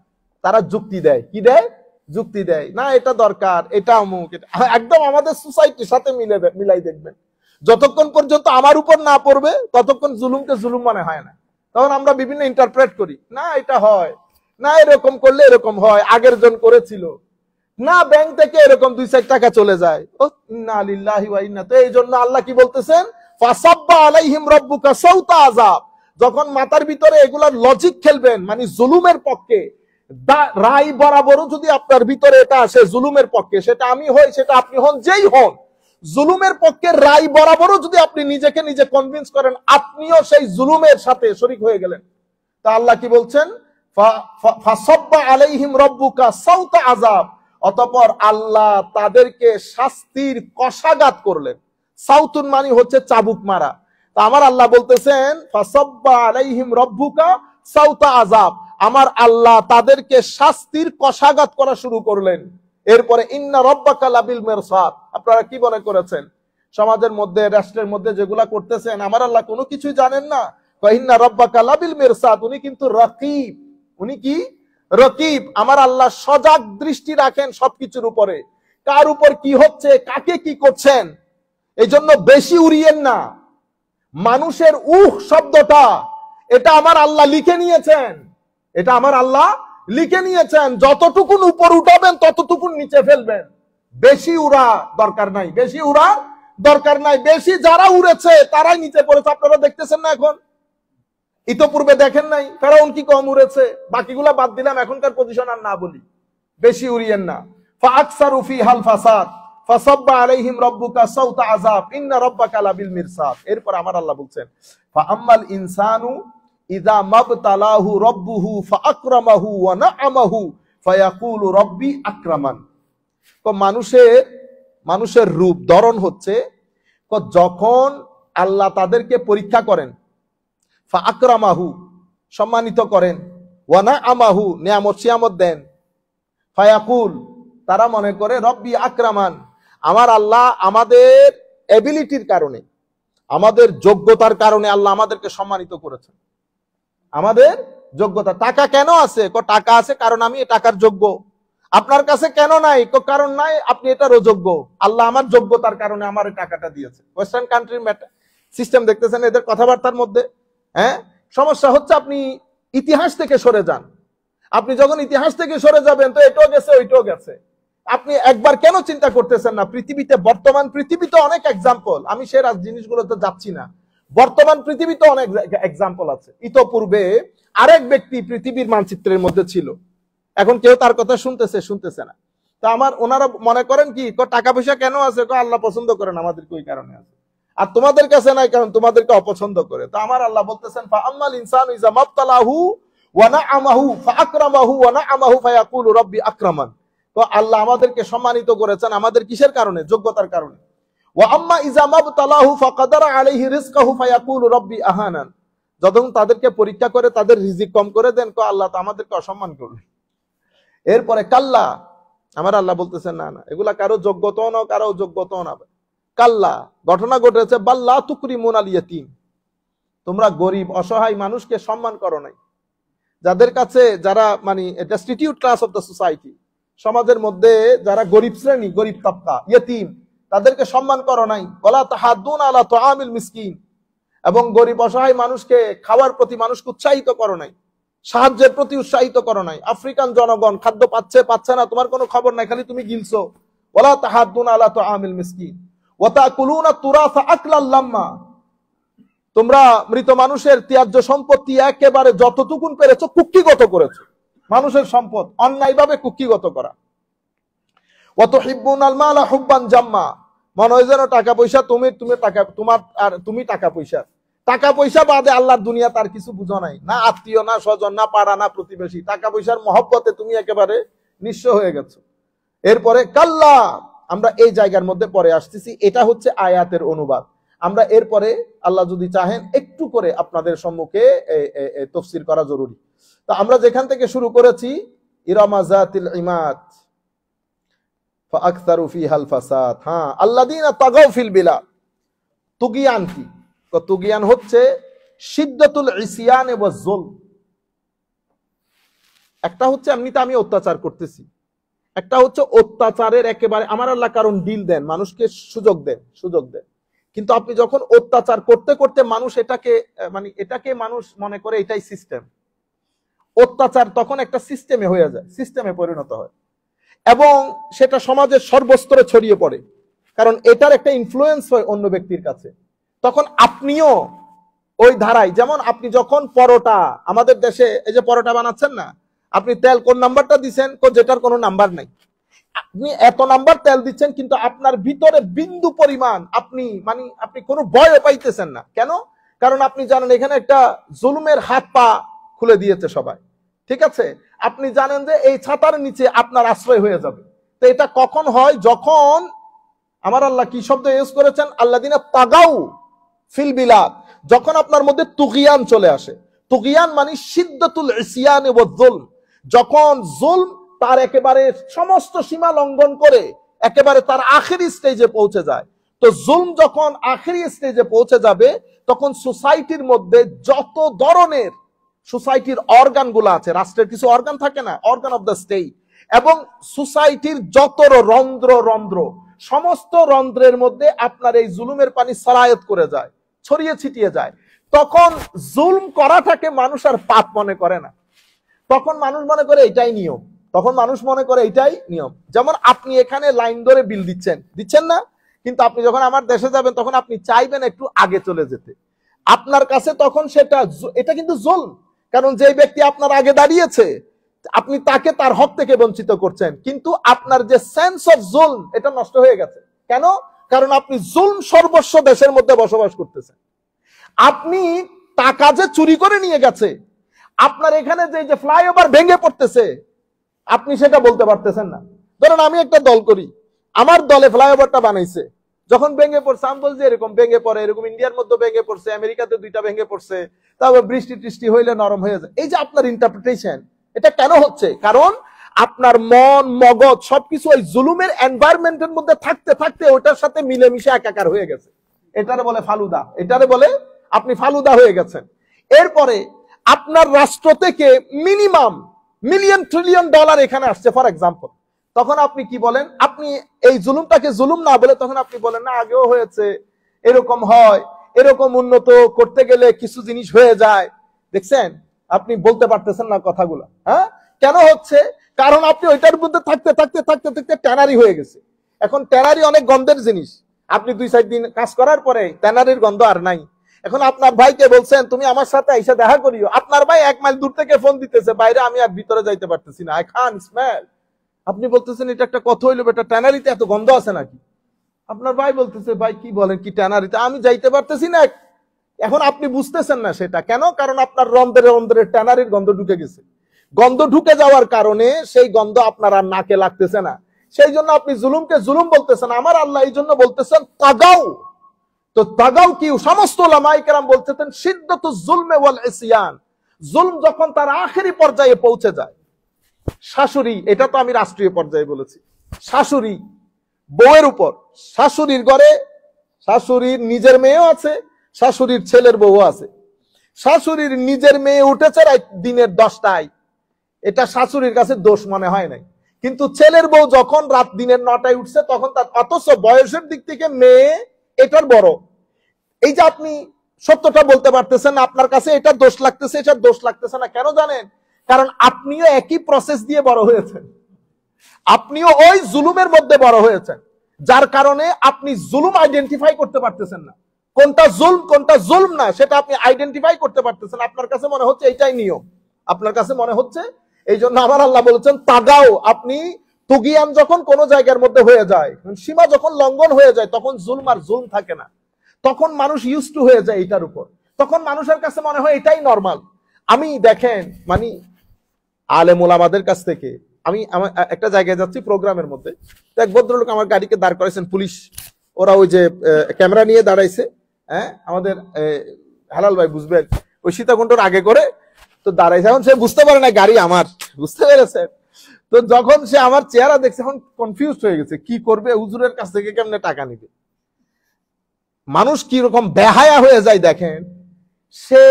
তারা যুক্তি দেয়। কি দেয়? যুক্তি দেয়, না এটা দরকার, এটা অমুক, একদম আমাদের সোসাইটির সাথে মিলাই দেখবেন। যতক্ষণ পর্যন্ত আমার উপর না পড়বে, ততক্ষণ জুলুমকে জুলুম মনে হয় না। তখন আমরা বিভিন্ন ইন্টারপ্রেট করি, না এটা হয় না, এরকম করলে এরকম হয়, আগের জন করেছিল না, ব্যাংক থেকে এরকম 2-4 টাকা চলে যায়। ও ইন্না লিল্লাহি ওয়া ইন্না। তো এই জন্য আল্লাহ কি বলতেছেন? ফাসাব্বা আলাইহিম রাব্বুকা সাউতা আযাব। যখন মাথার ভিতরে এগুলার লজিক খেলবেন, মানে জুলুমের পক্ষে রায় বরাবরও যদি আপনার ভিতরে এটা আসে জুলুমের পক্ষে, সেটা আমি হই, সেটা আপনি হন, যেই হন, জুলুমের পক্ষে রায় বরাবরও যদি আপনি নিজেকে নিজে কনভিন্স করেন, আপনিও সেই জুলুমের সাথে শরীক হয়ে গেলেন। তা আল্লাহ কি বলছেন? ফাসাব্বা আলাইহিম রাব্বুকা সাউতা আযাব, অতঃপর আল্লাহ তাদেরকে শাস্তির কষাঘাত করলেন। সাউতুন মানে হচ্ছে চাবুক মারা। তা আমার আল্লাহ বলতেছেন, ফাসাব্বা আলাইহিম রাব্বুকা সাউতা আযাব, আমার আল্লাহ তাদেরকে শাস্তির কষাঘাত করা শুরু করলেন। এরপরে ইন্না রাব্বাকা লাবিল মিরসাদ। আপনারা কি মনে করেছেন সমাজের মধ্যে, রাষ্ট্রের মধ্যে যেগুলা করতেছেন, আমার আল্লাহ কোনো কিছুই জানেন না? ইন্না রাব্বাকা লাবিল মিরসাদ, উনি কিন্তু রকিব। উনি কি? রকিব। আমার আল্লাহ সজাগ দৃষ্টি রাখেন সবকিছুর উপরে, কার উপর কি হচ্ছে, কাকে কি করছেন। এই জন্য বেশি উড়িয়েন না। মানুষের শব্দটা, এটা আমার আল্লাহ লিখে নিয়েছেন, এটা আমার আল্লাহ লিখে নিয়েছেন। যতটুকুন উপর উঠাবেন ততটুকুন নিচে ফেলবেন। বেশি উড়া দরকার নাই, বেশি উড়া দরকার নাই। বেশি যারা উড়েছে তারাই নিচে পড়েছে। আপনারা দেখতেছেন না এখন? ইতোপূর্বে দেখেন নাই ফেরাউন কি কম উড়েছে? বাকিগুলা বাদ দিলাম, এখনকার পজিশন আর না বলি। বেশি উড়িয়েন না। ফাআকসারু ফিহাল ফাসাদ ফাসাব্বা আলাইহিম রাব্বুকা সাউতা আযাব ইন্না রাব্বাকা লাবিল মিরসাদ। এরপর আমার আল্লাহ বলছেন, ফাআম্মাল ইনসানু ইযা মাবতালাহু রাব্বুহু ফাআকরামাহু ওয়া না'আমাহু ফায়াকুলু রাব্বি আকরামান। তো মানুষের রূপ ধরন হচ্ছে, যখন আল্লাহ তাদেরকে পরীক্ষা করেন, ফাআকরামাহু সম্মানিত করেন, ওয়া না'আমাহু নিয়ামত দেন, ফায়াকুল তারা মনে করে রব্বি আকরামান, আমার আল্লাহ আমাদের এবিলিটির কারণে, আমাদের যোগ্যতার কারণে আল্লাহ আমাদেরকে সম্মানিত করেছেন। আমাদের যোগ্যতা। টাকা কেন আছে? টাকা আছে কারণ আমি টাকার যোগ্য। আপনার কাছে কেন নাই? কারণ নাই, আপনি এটার অযোগ্য। আল্লাহ আমার যোগ্যতার কারণে আমার টাকাটা দিয়েছে। ওয়েস্টার্ন কান্ট্রির সিস্টেম দেখতেছেন এদের কথাবার্তার মধ্যে। হ্যাঁ, সমস্যা হচ্ছে আপনি ইতিহাস থেকে সরে যান। আপনি যখন ইতিহাস থেকে সরে যাবেন, তো এটাও গেছে ওইটাও গেছে। আপনি একবার কেন চিন্তা করতেছেন না? পৃথিবীতে, বর্তমান পৃথিবীতে অনেক এক্সাম্পল, আমি সে জিনিসগুলোতে যাচ্ছি না। বর্তমান পৃথিবীতে অনেক এক্সাম্পল আছে। ইতোপূর্বে আরেক ব্যক্তি পৃথিবীর মানচিত্রের মধ্যে ছিল, এখন কেউ তার কথা শুনতেছে না। তা ওনারা মনে করেন কি টাকা পয়সা কেন আছে, আল্লাহ পছন্দ করেন আমাদেরকে ওই কারণে আছে, আর তোমাদের কাছে নাই কারণ তোমাদেরকে অপছন্দ করে। তো আমার আল্লাহ বলতেছেন ফাআম্মাল ইনসানু ইযা মাবতালাহু ওয়া না'আমাহু ফাআকরামাহু ওয়া না'আমাহু ফায়াকুলু রাব্বি আকরামান। তো আল্লাহ আমাদেরকে সম্মানিত করেছেন আমাদের কিসের কারণে? যোগ্যতার কারণে। ওয়া আম্মা ইযা মাবতালাহু ফাকাদারা আলাইহি রিজকাহু ফায়াকুলু রাব্বি আহানান। যখন তাদেরকে পরীক্ষা করে তাদের রিজিক কম করে দেন, আল্লাহ তো আমাদেরকে অসম্মান করলেন। এরপরে কাল্লা, আমার আল্লাহ বলতেছেন না না, এগুলা কারো যোগ্যতাও না, কারো যোগ্যতাও না। কাল্লা, ঘটনা ঘটেছে বাল্লা তুকরিমুন আল ইয়াতীম, তোমরা গরিব অসহায় মানুষকে সম্মান করো নাই, যাদের কাছে যারা মানে destitute class of the society, সমাজের মধ্যে যারা গরিব শ্রেণী, গরিব তাবকা, ইয়তীম, তাদেরকে সম্মান করো নাই। ওয়ালা তাহাদ্দুন আলা তুআমিল মিসকিন, এবং গরিব অসহায় মানুষকে খাওয়ার প্রতি মানুষকে উৎসাহিত করো নাই, সাহায্যের প্রতি উৎসাহিত করো নাই। আফ্রিকান জনগণ খাদ্য পাচ্ছে না, তোমার কোনো খবর নাই, খালি তুমি গিলছো। ওয়ালা তাহাদ্দুন আলা তুআমিল মিসকিন ওয়া তাকুলুনা তুরাসা আকলাল লাম্মা, তোমরা মৃত মানুষের ত্যায্য সম্পত্তি একেবারে যতটুকুন পেরেছো কুক্ষিগত করেছো। মানুষের সম্পদ অন্যায়ভাবে কুক্ষিগত করা। ওয়া তুহিব্বুনাল মালা হুব্বান জাম্মা, মনে হয় যেন টাকা পয়সা তুমি টাকা তোমার, আর তুমি টাকা পয়সা বাদে আল্লাহর দুনিয়া তার কিছু বুঝো নাই, না আত্মীয়, না স্বজন, না পাড়া, না প্রতিবেশী, টাকা পয়সার মহব্বতে তুমি একেবারে নিঃস্ব হয়ে গেছো। এরপরে কাল্লা, আমরা এই জায়গার মধ্যে পরে আসতেছি, এটা হচ্ছে আয়াতের অনুবাদ। আমরা এরপরে আল্লাহ যদি চাহেন একটু করে আপনাদের সম্মুখে তাফসীর করা জরুরি। তো আমরা যেখান থেকে শুরু করেছি, ইরামা যাতিল ইমাদ ফাআকতারু ফিহাল ফাসাদ, হ্যাঁ আল্লাযীনা তাগাউ ফিল বিলাদ। তুগিয়ান কি? তো তুগিয়ান হচ্ছে শিদ্দাতুল ইসিয়ান ওয়া যুলম। একটা হচ্ছে এমনিতে আমি অত্যাচার করতেছি, একটা হচ্ছে অত্যাচারের একেবারে আমার আল্লাহ কারণ ডিল দেন, মানুষকে সুযোগ দেন, কিন্তু আপনি যখন অত্যাচার করতে করতে মানুষ এটাকে মানুষ মনে করে এটাই সিস্টেম, অত্যাচার তখন একটা সিস্টেমে হয়ে যায়, সিস্টেমে পরিণত হয় এবং সেটা সমাজের সর্বস্তরে ছড়িয়ে পড়ে, কারণ এটার একটা ইনফ্লুয়েন্স হয় অন্য ব্যক্তির কাছে। তখন আপনিও ওই ধারায়, যেমন আপনি যখন পরোটা, আমাদের দেশে এই যে পরোটা বানাচ্ছেন না, আপনি তেল কোন নাম্বারটা দিচ্ছেন, যেটার কোনো নাম্বার নাই, আপনি এত নাম্বার তেল দিচ্ছেন কিন্তু আপনার ভিতরে বিন্দু পরিমাণ আপনি কোনো ভয় পাইতেছেন না। কেন? কারণ আপনি জানেন এখানে একটা জুলুমের হাত পা খুলে দিয়েছে সবাই, ঠিক আছে? আপনি জানেন যে এই ছাতার নিচে আপনার আশ্রয় হয়ে যাবে। তো এটা কখন হয়? যখন আমার আল্লাহ কি শব্দ ইউজ করেছেন? আল্লাযীনা তাগাউ ফিল বিলাদ, যখন আপনার মধ্যে তুগিয়ান চলে আসে। তুগিয়ান মানে শিদ্দাতুল ইসিয়ান ওয়া যুলম, যখন জুলম তার একেবারে সমস্ত সীমা লঙ্ঘন করে একেবারে তার আখেরি স্টেজে পৌঁছে যায়। তো জুলম যখন আখেরি স্টেজে পৌঁছে যাবে, তখন সোসাইটির মধ্যে যত ধরনের সোসাইটির অর্গান গুলো আছে, রাষ্ট্রের কিছু অর্গান থাকে না, অর্গান অফ দ্য স্টেট, এবং সোসাইটির যত রন্ধ্র সমস্ত রন্ধ্রের মধ্যে আপনার এই জুলুমের পানি সারায়াত করে যায়, ছড়িয়ে ছিটিয়ে যায়। তখন জুলম করাটাকে মানুষ আর পাপ মনে করে না, তখন মানুষ মনে করে এটাই নিয়ম, যেমন আপনি এখানে লাইন ধরে বিল দিচ্ছেন না, কিন্তু আপনি যখন আমার দেশে যাবেন তখন আপনি চাইবেন একটু আগে চলে যেতে, আপনার কাছে তখন এটা কিন্তু জুলম, কারণ যে ব্যক্তি আপনার আগে দাঁড়িয়েছে আপনি তাকে তার হক থেকে বঞ্চিত করছেন, কিন্তু আপনার যে সেন্স অফ জুলম এটা নষ্ট হয়ে গেছে। কেন? কারণ আপনি জুলম সর্বস্ব দেশের মধ্যে বসবাস করতেছেন। আপনি টাকা যে চুরি করে নিয়ে গেছে, আপনার এখানে যে ফ্লাইওভার ভেঙে পড়তেছে, আপনি সেটা বলতে পারতেছেন না। ধরুন আমি একটা দল করি, আমার দলে ফ্লাইওভারটা বানাইছে, যখন ভেঙে পড়ছে আমি বলছি এরকম ভেঙে পড়ে, এরকম ইন্ডিয়ার মধ্যে ভেঙে পড়ছে, আমেরিকাতে 2টা ভেঙে পড়ছে, তারপর বৃষ্টি হইলে নরম হয়ে যায়। এই যে আপনার ইন্টারপ্রিটেশন, এটা কেন হচ্ছে? কারণ আপনার মন মগজ সবকিছু ওই জুলুমের এনভায়রনমেন্টের মধ্যে থাকতে থাকতে ওটার সাথে মিলেমিশে একাকার হয়ে গেছে। এটারে বলে ফালুদা, আপনি ফালুদা হয়ে গেছেন। এরপরে আপনার রাষ্ট্র থেকে মিনিমাম মিলিয়ন ট্রিলিয়ন ডলার এখানে আসছে ফর এক্সাম্পল, তখন আপনি কি বলেন? আপনি এই জুলুমটাকে জুলুম না বলে তখন আপনি বলেন না আগেও হয়েছে, এরকম হয়, এরকম উন্নত করতে গেলে কিছু জিনিস হয়ে যায়। দেখছেন, আপনি বলতে পারতেছেন না কথাগুলো। হ্যাঁ, কেন হচ্ছে? কারণ আপনি ওইটার মধ্যে থাকতে থাকতে থাকতে থাকতে ট্যানারি হয়ে গেছে। এখন ট্যানারি অনেক গন্ধের জিনিস, আপনি 2-4 দিন কাজ করার পরে ট্যানারির গন্ধ আর নাই। এখন আপনার ভাইকে বলছেন তুমি আমার সাথে এসে দেখা করিও, আপনার ভাই 1 মাইল দূর থেকে ফোন দিতেছে, বাইরে আমি আর ভিতরে যাইতে পারতেছি না, আই কান্ট স্মেল। আপনি বলতেছেন এটা একটা কথা হইলো, বেটা ট্যানারিতে এত গন্ধ আছে নাকি? আপনার ভাই বলতেছে ভাই কি বলেন, কি ট্যানারিতে, আমি যাইতে পারতেছি না। এখন আপনি বুঝতেছেন না সেটা কেন? কারণ আপনার রন্ধ্রে রন্ধ্রে ট্যানারির গন্ধ ঢুকে গেছে। গন্ধ ঢুকে যাওয়ার কারণে সেই গন্ধ আপনার আর নাকে লাগতেছে না, সেই জন্য আপনি জুলুমকে জুলুম বলতেছেন। আমার আল্লাহ এই জন্য বলতেছেন তাগাও। তো তাগাও কি? সমস্ত উলামায়ে কেরাম বলতেছেন শিদ্দাতুজ জুলমে ওয়াল ইসয়ান, জুলম যখন তার আখেরি পর্যায়ে পৌঁছে যায়। শাশুড়ি, এটা তো আমি রাষ্ট্রীয় পর্যায়ে বলেছি, শাশুড়ি বউয়ের উপর, শাশুড়ির ঘরে শাশুড়ির নিজের মেয়েও আছে, শাশুড়ির ছেলের বউ আছে। শাশুড়ির নিজের মেয়ে উঠেছে রাত দিনের 10টায়, এটা শাশুড়ির কাছে দোষ মনে হয় নাই। কিন্তু ছেলের বউ যখন রাত দিনের 9টায় উঠছে তখন তার, অথচ বয়সের দিক থেকে মেয়ে এটার বড়। এই যে আপনি সত্যটা বলতে পারতেছেন, আপনার কাছে এটা দোষ লাগতেছে, এটা দোষ লাগতেছে না কেন জানেন? কারণ আপনিও একই প্রসেস দিয়ে বড় হয়েছেন, আপনিও ওই জুলুমের মধ্যে বড় হয়েছেন, যার কারণে আপনি জুলুম আইডেন্টিফাই করতে পারতেছেন না। কোনটা জুলম কোনটা জুলম না সেটা আপনি আইডেন্টিফাই করতে পারতেছেন। আপনার কাছে মনে হচ্ছে এটাই নিয়ম, আপনার কাছে মনে হচ্ছে। এই জন্য আমার আল্লাহ বলেছেন তাগাও। আপনি তুগিয়ান যখন কোন জায়গার মধ্যে হয়ে যায়, সীমা যখন লঙ্ঘন হয়ে যায়, তখন জুলম আর জুলম থাকে না, তখন মানুষ ইউজ টু হয়ে যায় এটার উপর, তখন মানুষের কাছে মনে হয় এটাই নরমাল। আমি দেখেন মানে আলেম ওলামাদের কাছ থেকে, আমি একটা জায়গায় যাচ্ছি প্রোগ্রামের মধ্যে, তো এক ভদ্রলোক আমার গাড়িকে দাঁড় করাইছেন পুলিশ, ওরা ওই যে ক্যামেরা নিয়ে দাঁড়াইছে, হ্যাঁ আমাদের হালাল ভাই বুঝবেন, ওই সীতাকুণ্ডর আগে করে তো দাঁড়াইছে। এখন সে বুঝতে পারে না গাড়ি আমার, বুঝতে পেরেছে? তো যখন সে আমার চেহারা দেখছে এখন কনফিউজ হয়ে গেছে, কি করবে, হুজুরের কাছ থেকে কেমনে টাকা নিবে। মানুষ কি রকম বেহায়া হয়ে যায় দেখেন। সে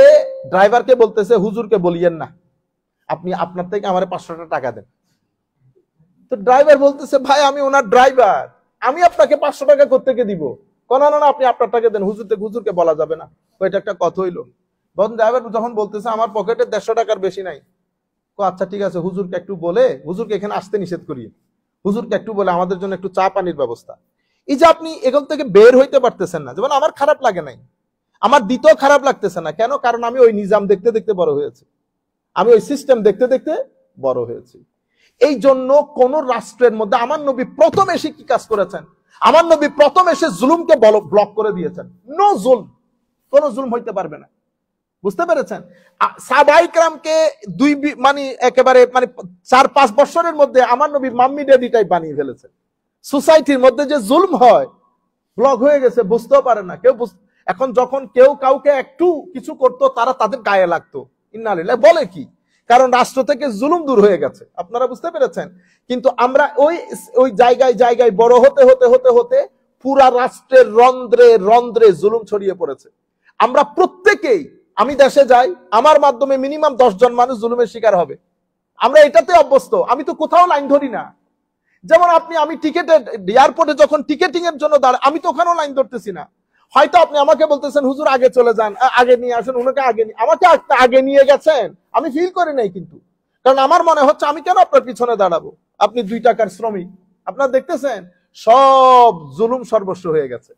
ড্রাইভারকে বলতেছে হুজুরকে বলিয়েন না, আপনি আপনার থেকে আমার 500 টাকা দেন। তো ড্রাইভার বলতেছে ভাই আমি ওনার ড্রাইভার, আমি আপনাকে 500 টাকা কোত্থেকে দিব? না না, আপনি আপনার টাকা দেন, হুজুরকে বলা যাবে না। ওইটা একটা কথা হইলো। ড্রাইভার যখন বলতেছে আমার পকেটে 150 টাকার বেশি নাই, আচ্ছা ঠিক আছে, হুজুরকে একটু বলে, হুজুরকে এখানে আসতে নিষেধ করিয়ে, হুজুরকে একটু বলে আমাদের জন্য একটু চা পানির ব্যবস্থা। এই যে আপনি এখান থেকে বের হইতে পারতেছেন না, যেমন আমার খারাপ লাগে নাই, আমার দ্বিতীয় খারাপ লাগতেছে না কেন? কারণ আমি ওই নিজাম দেখতে দেখতে বড় হয়েছি, আমি ওই সিস্টেম দেখতে দেখতে বড় হয়েছি। এই জন্য কোন রাষ্ট্রের মধ্যে আমার নবী প্রথম এসে কি কাজ করেছেন? আমার নবী প্রথম এসে জুলুমকে ব্লক করে দিয়েছেন। নো জুলম, কোন জুলুম হইতে পারবে না, বুঝতে পেরেছেন? সাহাবায়ে কেরামকে মানে একেবারে মানে 4-5 বছরের মধ্যে আমার নবী মাম্মি ড্যাডি টাইপ বানিয়ে ফেলেছে। সোসাইটির মধ্যে যে জুলম হয়, ব্লক হয়ে গেছে, বুঝতেও পারে না কেউ। এখন যখন কেউ কাউকে একটু কিছু করতো, তারা তাদের গায়ে লাগতো, ইন্না লিল্লাহ বলে কি, কারণ রাষ্ট্র থেকে জুলুম দূর হয়ে গেছে, আপনারা বুঝতে পেরেছেন? কিন্তু আমরা ওই জায়গায় জায়গায় বড় হতে হতে হতে হতে পুরা রাষ্ট্রের রন্ধ্রে রন্ধ্রে জুলুম ছড়িয়ে পড়েছে। আমরা প্রত্যেকেই, আমি দেশে যাই, আমার মাধ্যমে মিনিমাম 10 জন মানুষ জুলুমের শিকার হবে। আমরা এটাতে অভ্যস্ত, আমি তো কোথাও লাইন ধরি না। যেমন আমি টিকেটে এয়ারপোর্টে যখন টিকেটিং এর জন্য দাঁড়াই, আমি তো ওখানেও লাইন ধরতেছি না। হয়তো আপনি আমাকে বলতেছেন হুজুর আগে চলে যান, আগে নিয়ে আসেন, ওনাকে আমাকে আগে নিয়ে গেছেন, আমি ফিল করি নাই কিন্তু, কারণ আমার মনে হচ্ছে আমি কেন আপনার পিছনে দাঁড়াবো, আপনি 2 টাকার শ্রমিক। আপনারা দেখতেছেন সব জুলুম সর্বস্ব হয়ে গেছে।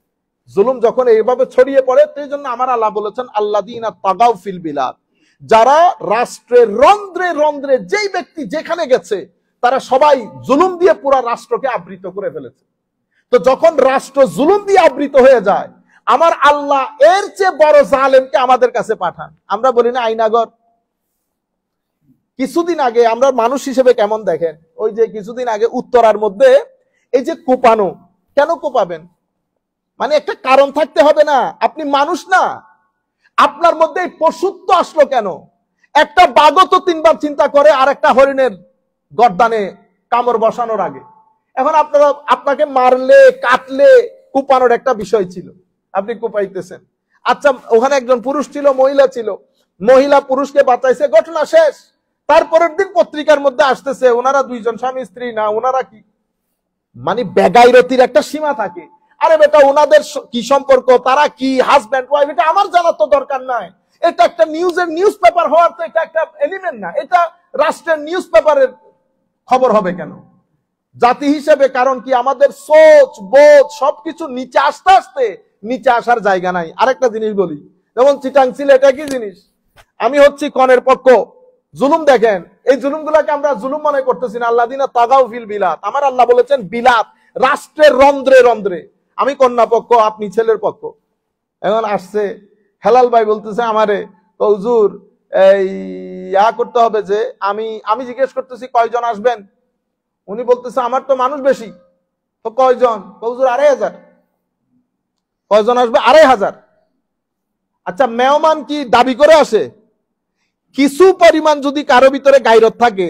জুলুম যখন এইভাবে ছড়িয়ে পড়ে, সেই জন্য আমার আল্লাহ বলেছেন আল্লাযীনা তাগাউ ফিল বিলাদ, যারা রাষ্ট্রের রন্ধ্রে রন্ধ্রে, যেই ব্যক্তি যেখানে গেছে তারা সবাই জুলুম দিয়ে পুরা রাষ্ট্রকে আবৃত করে ফেলেছে। তো যখন রাষ্ট্র জুলুম দিয়ে আবৃত হয়ে যায়, আমার আল্লাহ এর চেয়ে বড় জালেমকে আমাদের কাছে পাঠান। আমরা বলি না আইনাগর? কিছুদিন আগে আমরা মানুষ হিসেবে কেমন দেখেন, ওই যে কিছুদিন আগে উত্তরার মধ্যে এই যে কোপানো, কেন কোপাবেন? মানে একটা কারণ থাকতে হবে না? আপনি মানুষ না, আপনার মধ্যে এই পশুত্ব আসলো কেন? একটা বাঘও তো 3 বার চিন্তা করে আর একটা হরিণের গর্দানে কামড় বসানোর আগে। এখন আপনাকে মারলে কাটলে কোপানোর একটা বিষয় ছিল, আপনি কোপাইতেছেন। আচ্ছা ওখানে একজন পুরুষ ছিল, মহিলা ছিল, মহিলা পুরুষকে বাঁচাইছে, ঘটনা শেষ। তারপরের দিন পত্রিকার মধ্যে আসতেছে ওনারা 2 জন স্বামী স্ত্রী না, ওনারা কি, মানে বেগাইরতির একটা সীমা থাকে। আরে বেটা ওনাদের কি সম্পর্ক, তারা কি হাজব্যান্ড ওয়াইফ, এটা আমার জানার তো দরকার নাই। এটা একটা নিউজ পেপার হওয়ার তো এটা একটা এলিমেন্ট না, এটা রাষ্ট্রের নিউজ পেপারের খবর হবে কেন জাতি হিসেবে? কারণ কি আমাদের সোচ বোধ সবকিছু নিচে আসতে আসতে নিচে আসার জায়গা নাই। আরেকটা জিনিস বলি, যেমন চিটাং সিলেট একই জিনিস, আমি হচ্ছি কনের পক্ষ, জুলুম দেখেন, এই জুলুমগুলোকে আমরা জুলুম মনে করতেছি না। আল্লাযিনা তাগাউ ফিল বিলাদ, আমার আল্লাহ বলেছেন বিলাদ, রাষ্ট্রের রন্ধ্রে রন্ধ্রে। আমি কন্যা পক্ষ, আপনি ছেলের পক্ষ। এখন আসছে হেলাল ভাই বলতেছে আমারে, হুজুর এই করতে হবে যে আমি জিজ্ঞেস করতেছি কয়জন আসবেন, উনি বলতেছে আমার তো মানুষ বেশি, তো কয়জন? হুজুর 2500। কয়জন আসবে? 2500। আচ্ছা, মেহমান কি দাবি করে আসে? কিছু পরিমাণ যদি কারো ভিতরে গায়রত থাকে,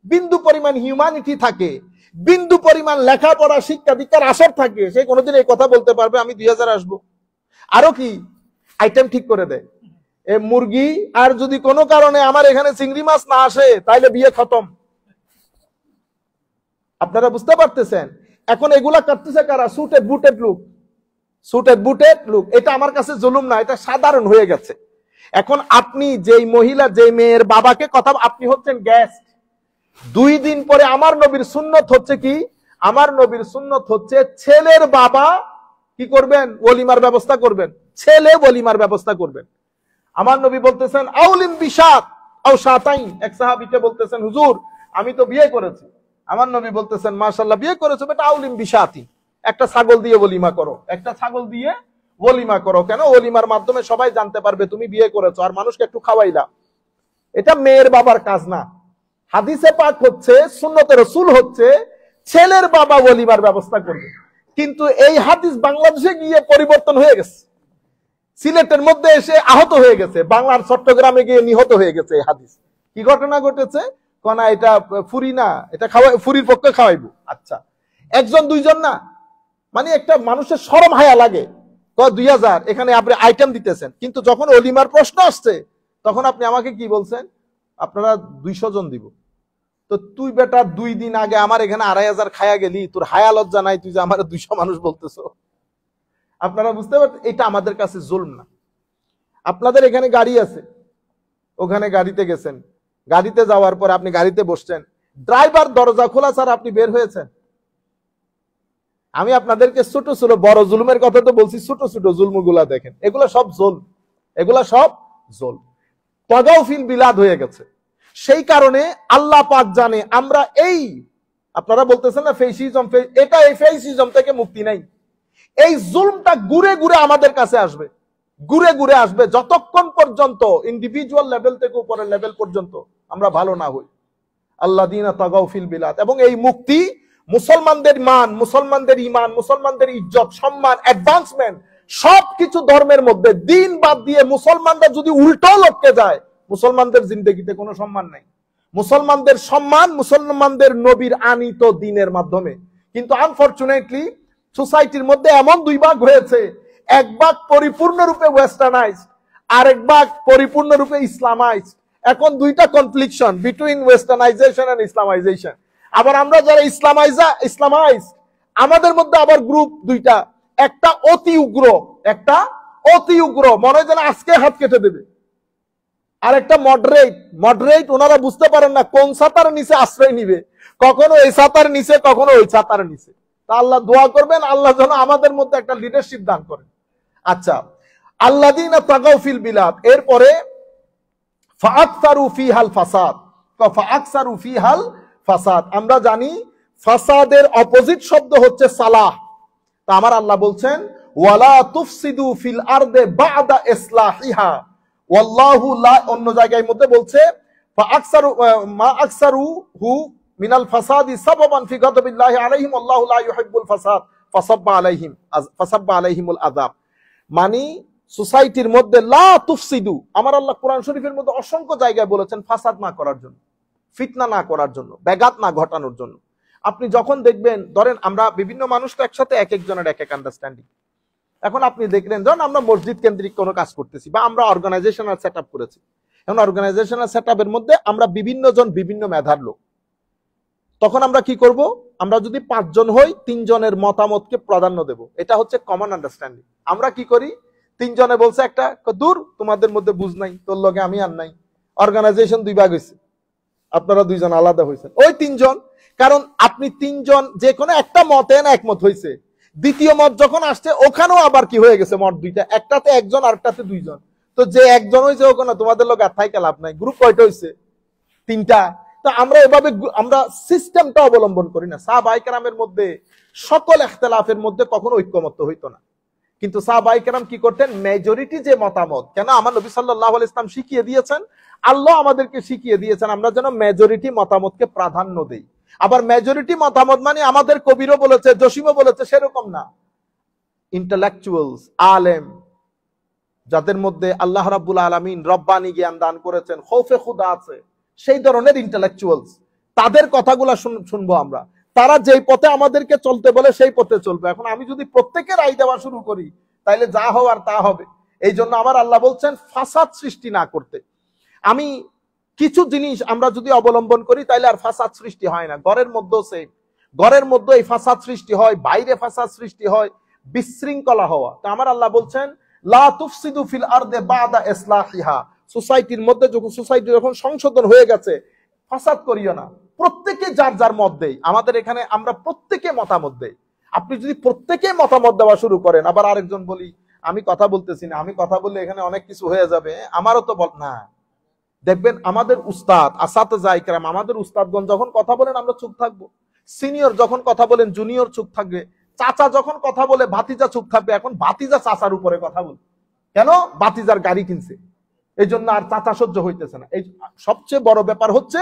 বিন্দু পরিমাণ হিউম্যানিটি থাকে, বিন্দু পরিমাণ লেখাপড়া শিক্ষা দীক্ষার আসর থাকে, সে কোনোদিন এই কথা বলতে পারবে আমি 2000 আসবো? আরো কি আইটেম ঠিক করে দেয় এ মুরগি, আর যদি কোনো কারণে আমার এখানে চিংড়ি মাছ না আসে তাইলে বিয়ে খতম। আপনারা বুঝতে পারতেছেন? এখন এগুলা করতেছে কারা? Suited বুটেড look, suited বুটেড look. এটা আমার কাছে জুলুম না, এটা সাধারণ হয়ে গেছে। এখন আপনি যেই মহিলা, যে মেয়ের বাবাকে কথা, আপনি হচ্ছেন গেস্ট। 2 দিন পরে আমার নবীর সুন্নত হচ্ছে কি? আমার নবীর সুন্নত হচ্ছে ছেলের বাবা কি করবেন? ওলিমার ব্যবস্থা করবেন, ছেলে ওলিমার ব্যবস্থা করবেন। আমার নবী বলতেছেন আউলিম বিশাত আও শাতাইন। এক সাহাবীকে বলতেছেন হুজুর আমি তো বিয়ে করেছি। আমার নবী বলতেছেন মাশাআল্লাহ, বিয়ে করেছো বেটা, আউলিম বিশাতি, একটা ছাগল দিয়ে ওলিমা করো, একটা ছাগল দিয়ে ওলিমা করো। কেন? ওলিমার মাধ্যমে সবাই জানতে পারবে তুমি বিয়ে করেছো, আর মানুষকে একটু খাওয়াইলা। এটা মেয়ের বাবার কাজ না। হাদিসে পাক হচ্ছে, সুন্নতে রাসূল হচ্ছে ছেলের বাবা ওলিমার ব্যবস্থা করবে। কিন্তু এই হাদিস বাংলাদেশে গিয়ে পরিবর্তন হয়ে গেছে, সিলেটের মধ্যে এসে আহত হয়ে গেছে, বাংলার চট্টগ্রামে গিয়ে নিহত হয়ে গেছে এই হাদিস। কি ঘটনা ঘটেছে? কোনা এটা ফুরি না, এটা খাওয়া ফুরির পক্ষে খাওয়াইবো। আচ্ছা, একজন দুইজন না, মানে একটা মানুষের শরম হায়া লাগে। 2000 এখানে আপনি আইটেম দিতেছেন, কিন্তু যখন অলিমার প্রশ্ন আসছে তখন আপনি আমাকে কি বলছেন? আপনারা 200 জন দিব। তো তুই বেটা 2 দিন আগে আমার এখানে 2500 খায়া গেলি, তোর হায়া লজ্জা নাই তুই যে আমার 200 মানুষ বলতেছো? আপনারা বুঝতে পারছেন? এটা আমাদের কাছে জুলম না। আপনাদের এখানে গাড়ি আছে, ওখানে গাড়িতে গেছেন, গাড়িতে যাওয়ার পর আপনি গাড়িতে বসছেন, ড্রাইভার দরজা খোলা ছাড়া আপনি বের হয়েছেন। আমি আপনাদেরকে ছোট ছোট, বড় জুলুমের কথা তো বলছি, ছোট ছোট জুলমগুলা দেখেন, এগুলা সব জুলম, এগুলা সব জুলম। তাগাউ ফিল বিলাদ হয়ে গেছে। সেই কারণে আল্লাহ পাক জানে আমরা এই, আপনারা বলতেছেন না ফেসিজম, এটা এই ফেসিজম থেকে মুক্তি নাই। এই জুলমটা ঘুরে ঘুরে আমাদের কাছে আসবে, ঘুরে ঘুরে আসবে, যতক্ষণ পর্যন্ত ইন্ডিভিজুয়াল লেভেল থেকে উপরের লেভেল পর্যন্ত আমরা ভালো না হই। আল্লাযীনা তাগাউ ফিল বিলাদ। এবং এই মুক্তি মুসলমানদের মান, মুসলমানদের ঈমান, মুসলমানদের ইজ্জত, সম্মান, অ্যাডভান্সমেন্ট সবকিছু ধর্মের মধ্যে, দিন বাদ দিয়ে মুসলমানরা যদি উল্টো লটকে যায়, মুসলমানদের জিন্দেগিতে কোনো সম্মান নাই। মুসলমানদের সম্মান মুসলমানদের নবীর আনিত দিনের মাধ্যমে। কিন্তু আনফরচুনেটলি সোসাইটির মধ্যে এমন 2 ভাগ হয়েছে, এক ভাগ পরিপূর্ণরূপে ওয়েস্টার্নাইজড, আরেক ভাগ পরিপূর্ণরূপে ইসলামাইজড। এখন 2টা কনফ্লিকশন বিটুইন ওয়েস্টার্নাইজেশন এন্ড ইসলামাইজেশন। আবার আমরা যারা ইসলামাইজ, আমাদের মধ্যে আবার গ্রুপ 2টা, একটা অতি উগ্র, একটা অতি উগ্র, মনে হয় যেন আজকে হাত কেটে দেবে, আর একটা মডারেট। ওনারা বুঝতে পারেন না কোন ছাতার নিচে আশ্রয় নিবে, কখনো এই ছাতার নিচে, কখনো ওই ছাতার নিচে। তা আল্লাহ দোয়া করবেন, আল্লাহ যেন আমাদের মধ্যে একটা লিডারশিপ দান করেন। আচ্ছা, আল্লাযীনা তাগাউ ফিল বিলাদ, এরপরে ফাআকসারু ফিহাল ফাসাদ, ফাআকসারু ফিহাল ফাসাদ। আমরা জানি ফাসাদের অপোজিট শব্দ হচ্ছে সালাহ। তা আমার আল্লাহ বলছেন ওয়ালা তুফসিদু ফিল আরদে বা'দা ইসলাহিহা ওয়াল্লাহু লা, অন্য জায়গায় মধ্যে বলছে ফাআকসারু মা আকসারুহু মিনাল ফাসাদি সাবাবান ফি গাদাবিল্লাহি আলাইহিম আল্লাহু লা ইউহিব্বুল ফাসাদ ফাসাব্বা আলাইহিমুল আযাব। মানে সোসাইটির মধ্যে লা তুফসিদু, আমার আল্লাহ কোরআন শরীফের মধ্যে অসংখ্য জায়গায় বলেছেন ফাসাদ না করার জন্য, ফিতনা না করার জন্য, ব্যাঘাত না ঘটানোর জন্য। আপনি যখন দেখবেন, ধরেন আমরা বিভিন্ন মানুষ তো একসাথে, এক একজনের এক এক আন্ডারস্ট্যান্ডিং। এখন আপনি দেখলেন যখন আমরা মসজিদ কেন্দ্রিক কোনো কাজ করতেছি বা আমরা অর্গানাইজেশনাল সেট আপ করেছি, এখন অর্গানাইজেশনাল সেট আপের মধ্যে আমরা বিভিন্ন জন বিভিন্ন মেধার লোক, তখন আমরা কি করব? আমরা যদি 5 জন হই, 3 জনের মতামতকে প্রাধান্য দেব, এটা হচ্ছে কমন আন্ডারস্ট্যান্ডিং। আমরা কি করি? 3 জনে বলছে একটা, দূর তোমাদের মধ্যে বুঝ নাই, তোর লগে আমি আর নাই, অর্গানাইজেশন 2 ভাগ হয়েছে, আপনারা 2 জন আলাদা হয়েছেন, ওই 3 জন। কারণ আপনি 3 জন যে কোনো একটা মতে না একমত হয়েছে, দ্বিতীয় মত যখন আসছে ওখানেও আবার কি হয়ে গেছে মত 2টা, একটাতে 1 জন আরেকটাতে 2 জন। তো যে 1 জন হয়েছে ওখানে তোমাদের লোক আর থাইকা লাভ নাই, গ্রুপ কয়টা হয়েছে? তিনটা। তো আমরা এভাবে আমরা সিস্টেমটা অবলম্বন করি না। সাহাবায়ে কেরামের মধ্যে সকল ইখতিলাফের মধ্যে কখনো ঐক্যমত্য হইতো না, কিন্তু সাহাবায়ে কেরাম কি করতেন, মেজরিটি যে মতামত, কেন আমার নবী সাল্লাল্লাহু আলাইহি ওয়াসাল্লাম শিখিয়ে দিয়েছেন, আল্লাহ আমাদেরকে শিখিয়ে দিয়েছেন আমরা যেন মেজরিটি মতামতকে প্রাধান্য দেই। আবার মেজরিটি মতামত মানে আমাদের কবিরও বলেছে, জসিমও বলেছে, সেরকম না। ইন্টেলেকচুয়ালস, আলেম, যাদের মধ্যে আল্লাহ রাব্বুল আলামিন রব্বানি জ্ঞান দান করেছেন, খৌফে খুদা আছে, সেই ধরনের ইন্টেলেকচুয়ালস, তাদের কথাগুলো শুনবো আমরা। তারা যেই পথে আমাদেরকে চলতে বলে সেই পথে চলবে। এখন আমি যদি প্রত্যেকের রায় দেওয়া শুরু করি, তাইলে যা হওয়ার তা হবে। এই জন্য আমার আল্লাহ বলছেন ফাসাদ সৃষ্টি না করতে। আমি কিছু জিনিস আমরা যদি অবলম্বন করি তাইলে আর ফাসাদ সৃষ্টি হয় না। ঘরের মধ্যেও সেম, ঘরের মধ্যে এই ফাসাদ সৃষ্টি হয়, বাইরে ফাসাদ সৃষ্টি হয়, বিশৃঙ্খলা হওয়া। তো আমার আল্লাহ বলছেন লা তুফসিদু ফিল আরদে বাদা ইসলাহিহা, সোসাইটির মধ্যে যখন সোসাইটি যখন সংশোধন হয়ে গেছে, ফাসাদ করিও না। প্রত্যেকে যার যার মত দেই, আমাদের এখানে আমরা প্রত্যেকে মতামত দেই। আপনি যদি প্রত্যেকে মতামত দেওয়া শুরু করেন, আবার আরেকজন বলি আমি কথা বলতেছি না, আমি কথা বললে এখানে অনেক কিছু হয়ে যাবে, আমারও তো বল না। দেখবেন আমাদের উস্তাদ আসাতিজা ইকরাম, আমাদের উস্তাদগণ যখন কথা বলেন আমরা চুপ থাকবো, সিনিয়র যখন কথা বলেন জুনিয়র চুপ থাকবে, চাচা যখন কথা বলে ভাতিজা চুপ থাকবে। এখন ভাতিজা চাচার উপরে কথা বলে, কেন? ভাতিজার গাড়ি কিনছে, এই জন্য আর চাচা সহ্য হইতেছে না। এই সবচেয়ে বড় ব্যাপার হচ্ছে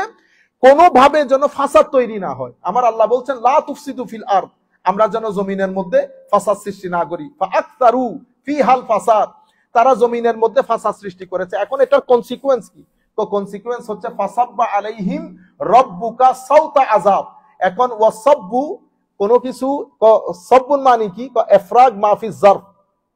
কোনোভাবে যেন ফাসাদ তৈরি না হয়। আমার আল্লাহ বলছেন লা তুফসিদু ফিল আরদ, আমরা যেন জমিনের মধ্যে ফাসাদ সৃষ্টি না করি। ফাআকতারু ফিহাল ফাসাদ, তারা জমিনের মধ্যে ফাসাদ সৃষ্টি করেছে। এখন এটার কনসিকুয়েন্স কি? তো কনসিকুয়েন্স হচ্ছে ফাসাব্বা আলাইহিম রাব্বুকা সাউতা আযাব। এখন ওয়াসাব্বু কোনো কিছু, সাব্বুন মানে কি? ইফরাগ মাফি যারফ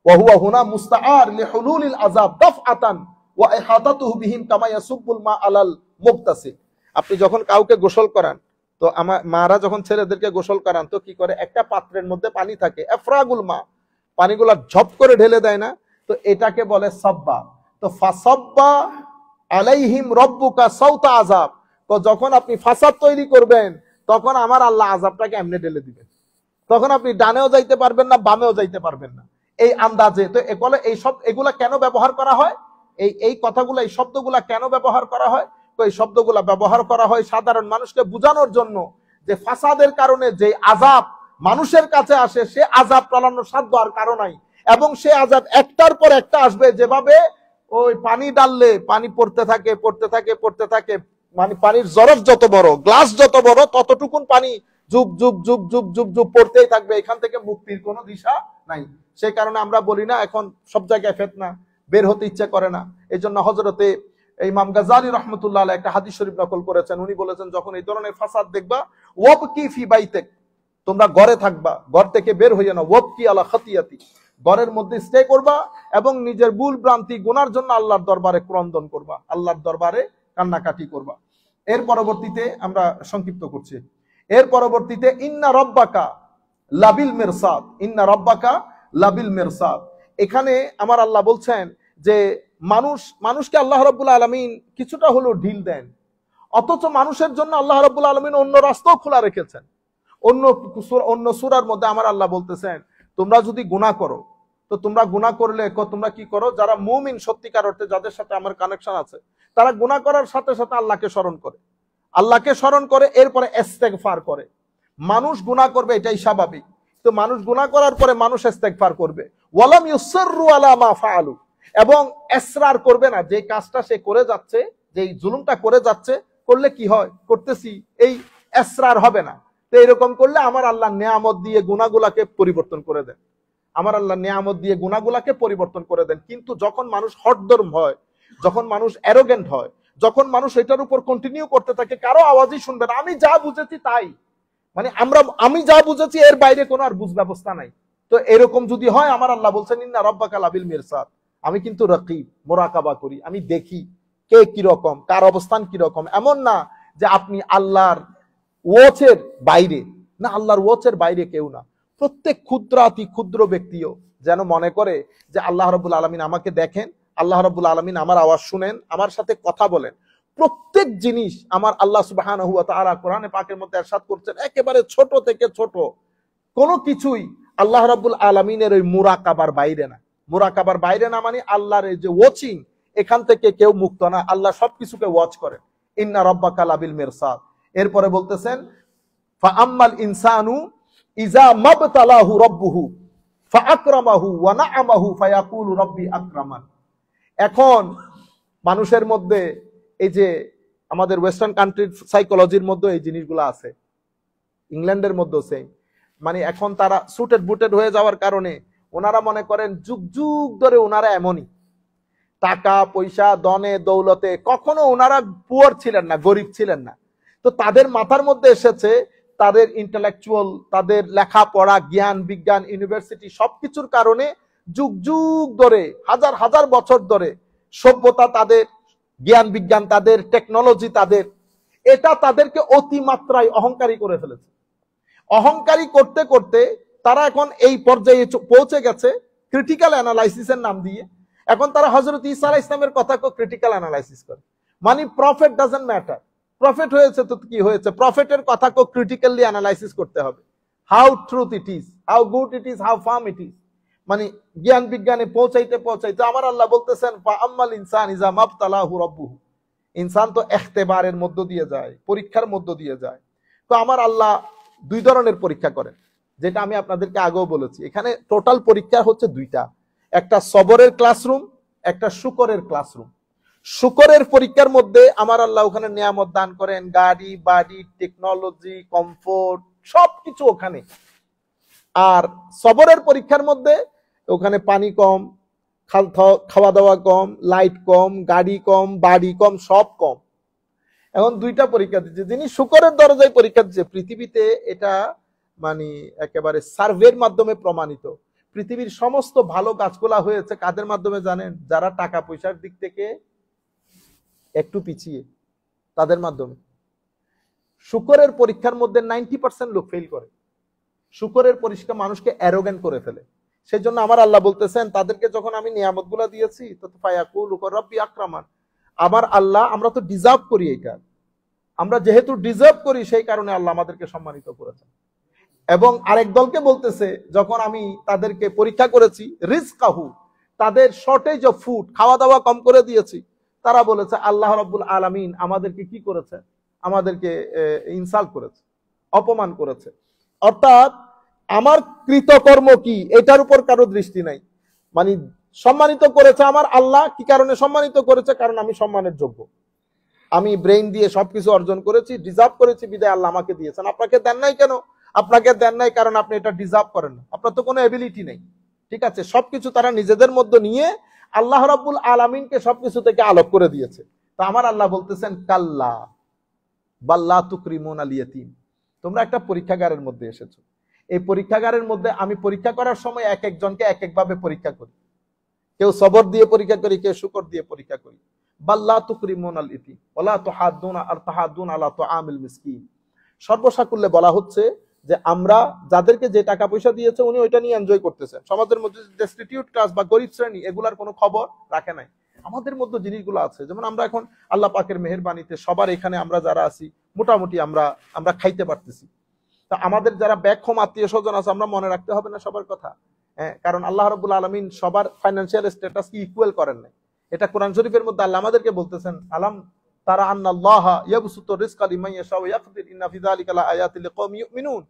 ওয়া হুয়া হুনা মুস্তাআর লিহুলুলিল আযাব দাফআতান ওয়া ইহাতাতুহু বিহিম কামা ইয়াসুব্বুল মা আলাল মুগতাসিল। আপনি যখন কাউকে গোসল করান, তো আমার মারা যখন ছেলেদেরকে গোসল করান, তো কি করে, একটা পাত্রের মধ্যে পানি থাকে, ইফরাগুল মা, পানিগুলা ঝপ করে ঢেলে দেয় না, তো এটাকে বলে সাব্বা। তো ফাসাব্বা আলাইহিম রব্বুকা সাউতা আযাব, তো যখন আপনি ফাসাদ তৈরি করবেন তখন আমার আল্লাহ আযাবটাকে এমনি ঢেলে দিবেন, তখন আপনি ডানেও যাইতে পারবেন না, বামেও যাইতে পারবেন না, এই আন্দাজে। তো এই সব এগুলা কেন ব্যবহার করা হয়, এই কথাগুলো, এই শব্দগুলা কেন ব্যবহার করা হয়? তো এই শব্দগুলা ব্যবহার করা হয় সাধারণ মানুষকে বোঝানোর জন্য যে ফাসাদের কারণে যে আযাব মানুষের কাছে আসে, সে আযাব টালানোর সাধ্য আর কারো নাই, এবং সে আযাব একটার পর একটা আসবে। যেভাবে ওই পানি ডাললে পানি পড়তে থাকে পড়তে থাকে পড়তে থাকে, মানে পানির জরফ যত বড়, গ্লাস যত বড়, ততটুকুন পানি যুগ যুগ যুগ যুগ যুগ যুগ পড়তেই থাকবে। এখান থেকে মুক্তির কোনো দিশা নাই। সেই কারণে আমরা বলি না এখন সব জায়গায় ফিতনা, বের হতে ইচ্ছে করে না। এই জন্য হযরতে ইমাম গাজ্জালী রাহমাতুল্লাহ আলাইহি একটা হাদিস শরীফ নকল করেছেন। উনি বলেছেন যখন এই ধরনের ফাসাদ দেখবা, ওয়াবকি ফি বাইতিক, তোমরা ঘরে থাকবা, ঘর থেকে বের হইয়া না, ওয়াবকি আলা খাতিয়াতি, ঘরের মধ্যে স্টে করবা এবং নিজের ভুল ভ্রান্তি গুনার জন্য আল্লাহর দরবারে ক্রন্দন করবা, আল্লাহর দরবারে কান্নাকাটি করবা। এর পরবর্তীতে আমরা সংক্ষিপ্ত করছি, এর পরবর্তীতে ইন্না রব্বাকা লাবিল মিরসাদ, ইন্না রব্বাকা লাবিল মিরসাদ। এখানে আমার আল্লাহ বলছেন যে মানুষকে আল্লাহ রাব্বুল আলামিন কিছুটা হলেও ঢিল দেন, অথচ মানুষের জন্য আল্লাহ রাব্বুল আলামিন অন্য রাস্তাও খোলা রেখেছেন। অন্য সূরার মধ্যে আমার আল্লাহ বলতেছেন তোমরা যদি গুনাহ করো, তো তোমরা গুনাহ করলে তোমরা কি করো, যারা মুমিন সত্যিকার অর্থে যাদের সাথে আমার কানেকশন আছে, তারা গুনাহ করার সাথে সাথে আল্লাহকে স্মরণ করে, আল্লাহকে স্মরণ করে, এরপরে ইস্তেগফার করে। মানুষ গুনাহ করবে, এটাই স্বাভাবিক। তো মানুষ গুনাহ করার পরে মানুষ ইস্তেগফার করবে। ওয়ালাম ইউসিররু আলা মা ফাআলু, এবং ইসরার করবে না, যে কাজটা সে করে যাচ্ছে, যেই জুলুমটা করে যাচ্ছে, করলে কি হয়, করতেছি, এই ইসরার হবে না। তো এরকম করলে আমার আল্লাহ নিয়ামত দিয়ে গুনাহগুলোকে পরিবর্তন করে দেন, আমার আল্লাহ নিয়ামত দিয়ে গুনাহগুলোকে পরিবর্তন করে দেন। কিন্তু যখন মানুষ হটদর্ম হয়, যখন মানুষ অ্যারোগেন্ট হয়, যখন মানুষ এটার উপর কন্টিনিউ করতে থাকে, কারো আওয়াজই শুনবে না, আমি যা বুঝেছি তাই, মানে আমি যা বুঝেছি এর বাইরে কোনো আর বুঝ ব্যবস্থা নাই। তো এরকম যদি হয়, আমার আল্লাহ বলছেন ইন্না রাব্বাকা লাবিল মিরসাদ, আমি কিন্তু রাকিব, মোরাকাবা করি, আমি দেখি কে কি রকম, কার অবস্থান কি রকম। এমন না যে আপনি আল্লাহর ওয়াচের বাইরে, না, আল্লাহর ওয়াচের বাইরে কেউ না। প্রত্যেক ক্ষুদ্রাতি ক্ষুদ্র ব্যক্তিও যেন মনে করে যে আল্লাহ রাব্বুল আলামিন আমাকে দেখেন, আল্লাহ রাব্বুল আলামিন আমার আওয়াজ শুনেন, আমার সাথে কথা বলেন। প্রত্যেক জিনিস আমার আল্লাহ সুবহানাহু ওয়া তাআলা কোরআনে পাকের মধ্যে ইরশাদ করছেন, একেবারে ছোট থেকে ছোট কোনো কিছুই আল্লাহ রাব্বুল আলামিনের ওই মুরাকাবার বাইরে না। মুরাকাবার বাইরে না মানে আল্লাহর এই যে ওয়াচিং, এখান থেকে কেউ মুক্ত না, আল্লাহ সবকিছুকে ওয়াচ করেন। ইন্না রাব্বাকা লাবিল মিরসাদ। এরপরে বলতেছেন ফাআম্মাল ইনসানু ইযা মাবতালাহু রাব্বুহু ফাআকরামাহু ওয়া না'আমাহু ফায়াকুলু রাব্বি আকরামান। এখন মানুষের মধ্যে এই যে আমাদের ওয়েস্টার্ন কান্ট্রির সাইকোলজির মধ্যে এই জিনিসগুলো আছে, ইংল্যান্ডের মধ্যে সেম। মানে এখন তারা সুটেড বুটেড হয়ে যাওয়ার কারণে ওনারা মনে করেন যুগ যুগ ধরে ওনারা এমনই, টাকা পয়সা দনে দৌলতে কখনো ওনারা পুয়ার ছিলেন না, গরিব ছিলেন না। তো তাদের মাথার মধ্যে এসেছে তাদের ইন্টেলেকচুয়াল, তাদের লেখাপড়া, জ্ঞান বিজ্ঞান, ইউনিভার্সিটি সবকিছুর কারণে যুগ যুগ ধরে, হাজার হাজার বছর ধরে সভ্যতা তাদের, জ্ঞান বিজ্ঞান তাদের, টেকনোলজি তাদের, এটা তাদেরকে অতিমাত্রায় অহংকারী করে ফেলেছে। অহংকারী করতে করতে তারা এখন এই পর্যায়ে পৌঁছে গেছে ক্রিটিক্যাল অ্যানালাইসিসের নাম দিয়ে। এখন তারা হযরত ঈসা আলাইহিস সালামের কথাকে ক্রিটিক্যাল অ্যানালাইসিস করে। মানে প্রফেট ডাজন্ট ম্যাটার, প্রফেট হয়েছে তো কি হয়েছে, প্রফেটের কথাকে ক্রিটিক্যালি অ্যানালাইসিস করতে হবে। How truth it is, how good it is, how farm it is. মানে জ্ঞান বিজ্ঞানে পৌঁছাইতে পৌঁছাইতে আমার আল্লাহ বলতেছেন ফাআম্মাল ইনসান ইযা মাবতালাহু রাব্বুহু। ইনসান তো ইখতিবারের মধ্য দিয়ে যায়, পরীক্ষার মধ্য দিয়ে যায়। তো আমার আল্লাহ দুই ধরনের পরীক্ষা করেন, যেটা আমি আপনাদেরকে আগেও বলেছি। এখানে টোটাল পরীক্ষা হচ্ছে দুইটা, একটা সবরের ক্লাসরুম, একটা শুকরের ক্লাসরুম। শুকরের পরীক্ষার মধ্যে আমার আল্লাহ ওখানে নিয়ামত দান করেন, গাড়ি বাড়ি, টেকনোলজি, কমফোর্ট সবকিছু ওখানে। আর সবরের পরীক্ষার মধ্যে ওখানে পানি কম, খাওয়া দাওয়া কম, লাইট কম, গাড়ি কম, বাড়ি কম, সব কম। এখন দুইটা পরীক্ষা দিচ্ছে। যিনি শুকরের দরজায় পরীক্ষা দিচ্ছে, পৃথিবীতে এটা মানে একেবারে সার্ভের মাধ্যমে প্রমাণিত, পৃথিবীর সমস্ত ভালো কাজগুলা হয়েছে কাদের মাধ্যমে জানেন? যারা টাকা পয়সার দিক থেকে একটু পিছিয়ে, তাদের মাধ্যমে। শুকরের পরীক্ষার মধ্যে 90% লোক ফেল করে। শুকরের পরীক্ষা মানুষকে অ্যারোগেন্ট করে ফেলে। সেই জন্য আমার আল্লাহ বলতেছেন তাদেরকে যখন আমি নিয়ামতগুলা দিয়েছি তো ফায়াকুলু রাব্বি আকরামান, আমার আল্লাহ আমরা তো ডিজার্ভ করি, এটা আমরা যেহেতু ডিজার্ভ করি সেই কারণে আল্লাহ আমাদেরকে সম্মানিত করেছেন। এবং আরেক দলকে বলতেছে যখন আমি তাদেরকে পরীক্ষা করেছি রিজকাহু, তাদের শর্টেজ অফ ফুড, খাওয়া দাওয়া কম করে দিয়েছি, তারা বলেছে আল্লাহ রাব্বুল আলামিন আমাদেরকে কি করেছে, আমাদেরকে ইনসাল্ট করেছে, অপমান করেছে। অর্থাৎ আমার কৃতকর্ম কি এটার উপর কারো দৃষ্টি নাই। মানে সম্মানিত করেছে আমার আল্লাহ, কি কারণে সম্মানিত করেছে? কারণ আমি সম্মানের যোগ্য, আমি ব্রেইন দিয়ে সবকিছু অর্জন করেছি, ডিজার্ভ করেছি, বিদায় আল্লাহ আমাকে দিয়েছেন। আপনাকে দেন নাই কেন? আপনাকে দেন নাই কারণ আপনি এটা ডিজার্ভ করেন না, আপনার তো কোনো এবিলিটি নেই। ঠিক আছে, সবকিছু তারা নিজেদের মধ্যে নিয়ে আল্লাহ রাব্বুল আলামিনকে সবকিছু থেকে আলোক করে দিয়েছে। তো আমার আল্লাহ বলতেছেন কাল্লা বাল্লা তুকরিমুনাল ইয়াতীম, তোমরা একটা পরীক্ষাগারের মধ্যে এসেছো। এই পরীক্ষাগারের মধ্যে আমি পরীক্ষা করার সময় এক একজনকে এক একভাবে পরীক্ষা করি। কেউ সবর দিয়ে পরীক্ষা করি, কেউ শুকর দিয়ে পরীক্ষা করি। বাল্লা তুকরিমুনাল ইয়াতীম ওয়ালা তুহাদ্দুনা আলা তুআমিল মিসকিন। সর্বসাকুল্যে বলা হচ্ছে যে আমরা যাদেরকে যে টাকা পয়সা দিয়েছে উনি ওইটা নিয়ে এনজয় করতেছেন। সমাজের মধ্যে ডেস্টিটিউট ক্লাস বা গরিব শ্রেণী এগুলার কোনো খবর রাখে নাই। আমাদের মধ্যে জিনিসগুলো আছে, যেমন আমরা এখন আল্লাহ পাকের মেহেরবানিতে সবার এখানে আমরা যারা আছি মোটামুটি আমরা খাইতে পারতেছি। তা আমাদের যারা ব্যাক হোম আত্মীয় স্বজন আছে আমরা মনে রাখতে হবে না সবার কথা। হ্যাঁ, কারণ আল্লাহ রাব্বুল আলামিন সবার ফাইন্যান্সিয়াল স্ট্যাটাস কি ইকুয়াল করেন নাই। এটা কোরআন শরীফের মধ্যে আল্লাহ আমাদেরকে বলতেছেন আলাম তারা আন্নাল্লাহা ইয়াবসুতু রিজকা লিমান ইয়াশা ওয়া ইয়াকদির ইন্না ফি যালিকা লাআয়াতিল লিকওমিন ইউমিনুন।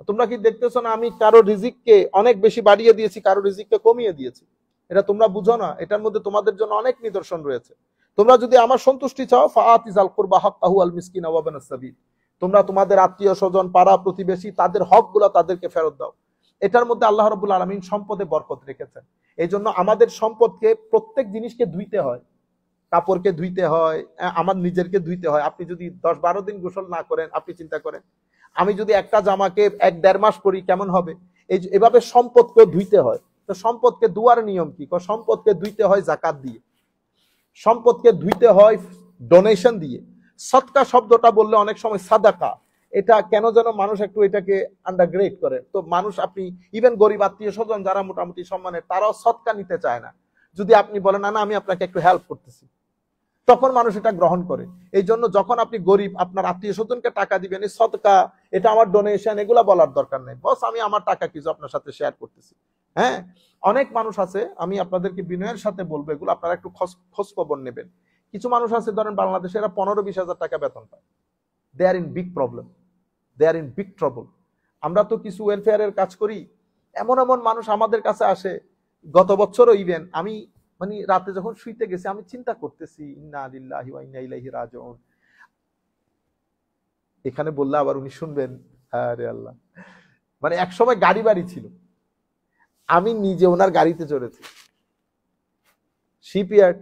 তোমরা কি দেখতেছো না আমি কারো রিজিককে অনেক বেশি বাড়িয়ে দিয়েছি, কারো রিজিককে কমিয়ে দিয়েছি? এটা তোমরা বুঝো না? এটার মধ্যে তোমাদের জন্য অনেক নিদর্শন রয়েছে। তোমরা যদি আমার সন্তুষ্টি চাও ফাআতিজাল কুরবা হাক্কাহু আল মিসকিন ওয়া ইবনাস সাবিল, তোমরা তোমাদের আত্মীয় স্বজন, পাড়া প্রতিবেশী তাদের হকগুলো তাদেরকে ফেরত দাও। এটার মধ্যে আল্লাহ রাব্বুল আলামিন সম্পদে বরকত রেখেছেন। এই জন্য আমাদের সম্পদকে প্রত্যেক জিনিসকে ধুইতে হয়, কাপড়কে ধুইতে হয়, আমার নিজেরকে ধুইতে হয়। আপনি যদি 10-12 দিন গোসল না করেন, আপনি চিন্তা করেন আমি যদি একটা জামাকে 1-1.5 মাস পরি কেমন হবে? এভাবে সম্পদকে ধুইতে হয়। তো সম্পদকে ধোয়ার নিয়ম কি? সম্পদকে ধুইতে হয় যাকাত দিয়ে, সম্পদকে ধুইতে হয় ডোনেশন দিয়ে। সদকা শব্দটা বললে অনেক সময় সাদাকা, এটা কেন যেন মানুষ একটু এটাকে আন্ডারগ্রেড করে। তো মানুষ, আপনি ইভেন গরিব আত্মীয় স্বজন যারা মোটামুটি সম্মানের, তারাও সদকা নিতে চায় না। যদি আপনি বলেন না আমি আপনাকে একটু হেল্প করতেছি, তখন মানুষ এটা গ্রহণ করে। এই জন্য যখন আপনি গরিব আপনার আত্মীয় স্বজনকে টাকা দিবেন, এই সদকা, এটা আমার ডোনেশন, এগুলা বলার দরকার নেই। বস আমি আমার টাকা কিছু আপনার সাথে শেয়ার করতেছি। হ্যাঁ, অনেক মানুষ আছে, আমি আপনাদেরকে বিনয়ের সাথে বলবো, এগুলো আপনারা একটু খোঁজ খবর নেবেন। কিছু মানুষ আছে ধরেন বাংলাদেশে, এরা 15-20 হাজার টাকা বেতন পায়। They are in big problem, they are in big trouble. আমরা তো কিছু ওয়েলফেয়ারের কাজ করি, এমন এমন মানুষ আমাদের কাছে আসে। গত বছরও ইভেন আমি মানে রাতে যখন শুইতে গেছি আমি চিন্তা করতেছি, ইন্না লিল্লাহি ওয়া ইন্না ইলাইহি রাজিউন। এখানে বললে আবার উনি শুনবেন, আরে আল্লাহ, মানে এক সময় গাড়ি বাড়ি ছিল, আমি নিজে ওনার গাড়িতে চড়েছি। শিপইয়ার্ড,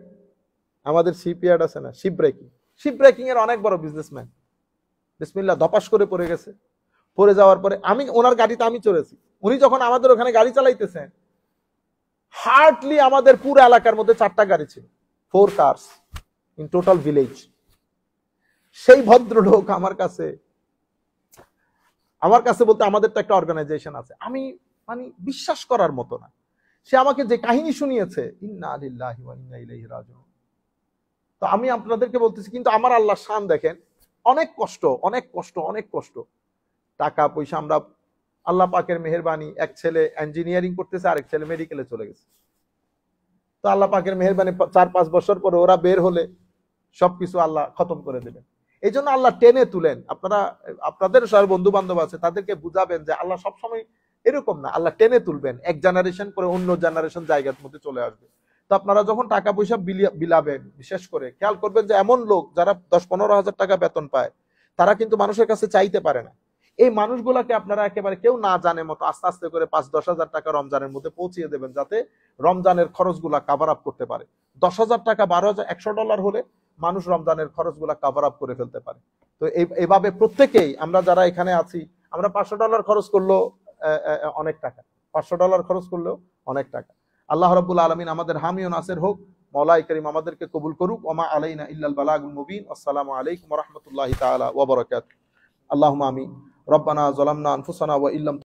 আমাদের শিপইয়ার্ড আছে না, শিপ ব্রেকিং এর অনেক বড় বিজনেসম্যান, বিসমিল্লাহ ধপাস করে পড়ে গেছে। পড়ে যাওয়ার পরে আমি ওনার গাড়িতে আমি চড়েছি। উনি যখন আমাদের ওখানে গাড়ি চালাইতেছেন, হার্ডলি আমাদের পুরো এলাকার মধ্যে 4টা গাড়ি ছিল, 4 কার্স ইন টোটাল ভিলেজ। সেই ভদ্রলোক আমার কাছে বলতে, আমাদের তো একটা অর্গানাইজেশন আছে, আমি মানে বিশ্বাস করার মতো না, সে আমাকে যে কাহিনী শুনিয়েছে, ইন্না লিল্লাহি ওয়া ইন্না ইলাইহি রাজিউন। তো আমি আপনাদেরকে বলতেছি, কিন্তু আমার আল্লাহর শান দেখেন, অনেক কষ্ট, অনেক কষ্ট, অনেক কষ্ট, টাকা পয়সা আমরা, আল্লাহ পাকের মেহেরবানি, এক ছেলে ইঞ্জিনিয়ারিং করতেছে, আরেক ছেলে মেডিকেলে চলে গেছে। তো আল্লাহ পাকের মেহেরবানি 4-5 বছর পরে ওরা বের হলে সবকিছু আল্লাহ খতম করে দেবেন। এই জন্য আল্লাহ টেনে তুলেন। আপনারা আপনাদের সবার বন্ধু বান্ধব আছে, তাদেরকে বুঝাবেন যে আল্লাহ সবসময় এরকম না, আল্লাহ টেনে তুলবেন, এক জেনারেশন করে অন্য জেনারেশন জায়গার মধ্যে চলে আসবে। তো আপনারা যখন টাকা পয়সা বিলাবেন, বিশেষ করে খেয়াল করবেন যে এমন লোক যারা 10-15 হাজার টাকা বেতন পায়, তারা কিন্তু মানুষের কাছে চাইতে পারে না। এই মানুষগুলাকে আপনারা একেবারে কেউ না জানে মতো আস্তে আস্তে করে 5-10 হাজার টাকা রমজানের মধ্যে পৌঁছিয়ে দেবেন, যাতে রমজানের খরচগুলা কাভার আপ করতে পারে। 10,000 টাকা, 12,000, $100 হলে মানুষ রমজানের খরচগুলা কাভার আপ করে ফেলতে পারে। তো এইভাবে প্রত্যেকেই আমরা যারা এখানে আছি, আমরা $500 খরচ করলেও অনেক টাকা, $500 খরচ করলেও অনেক টাকা। আল্লাহ রাব্বুল আলামিন আমাদের হামি ও নাসির হোক। মওলাই করিম আমাদেরকে কবুল করুক। ওমা আলাইনা ইল্লাল বালাগুল মুবিন। আসসালামু আলাইকুম ওয়া রাহমাতুল্লাহি তাআলা ওয়া বারাকাতুহু। আল্লাহুম্মা আমিন। রব্বানা যালামনা আনফুসানা ওয়া ইল্লাম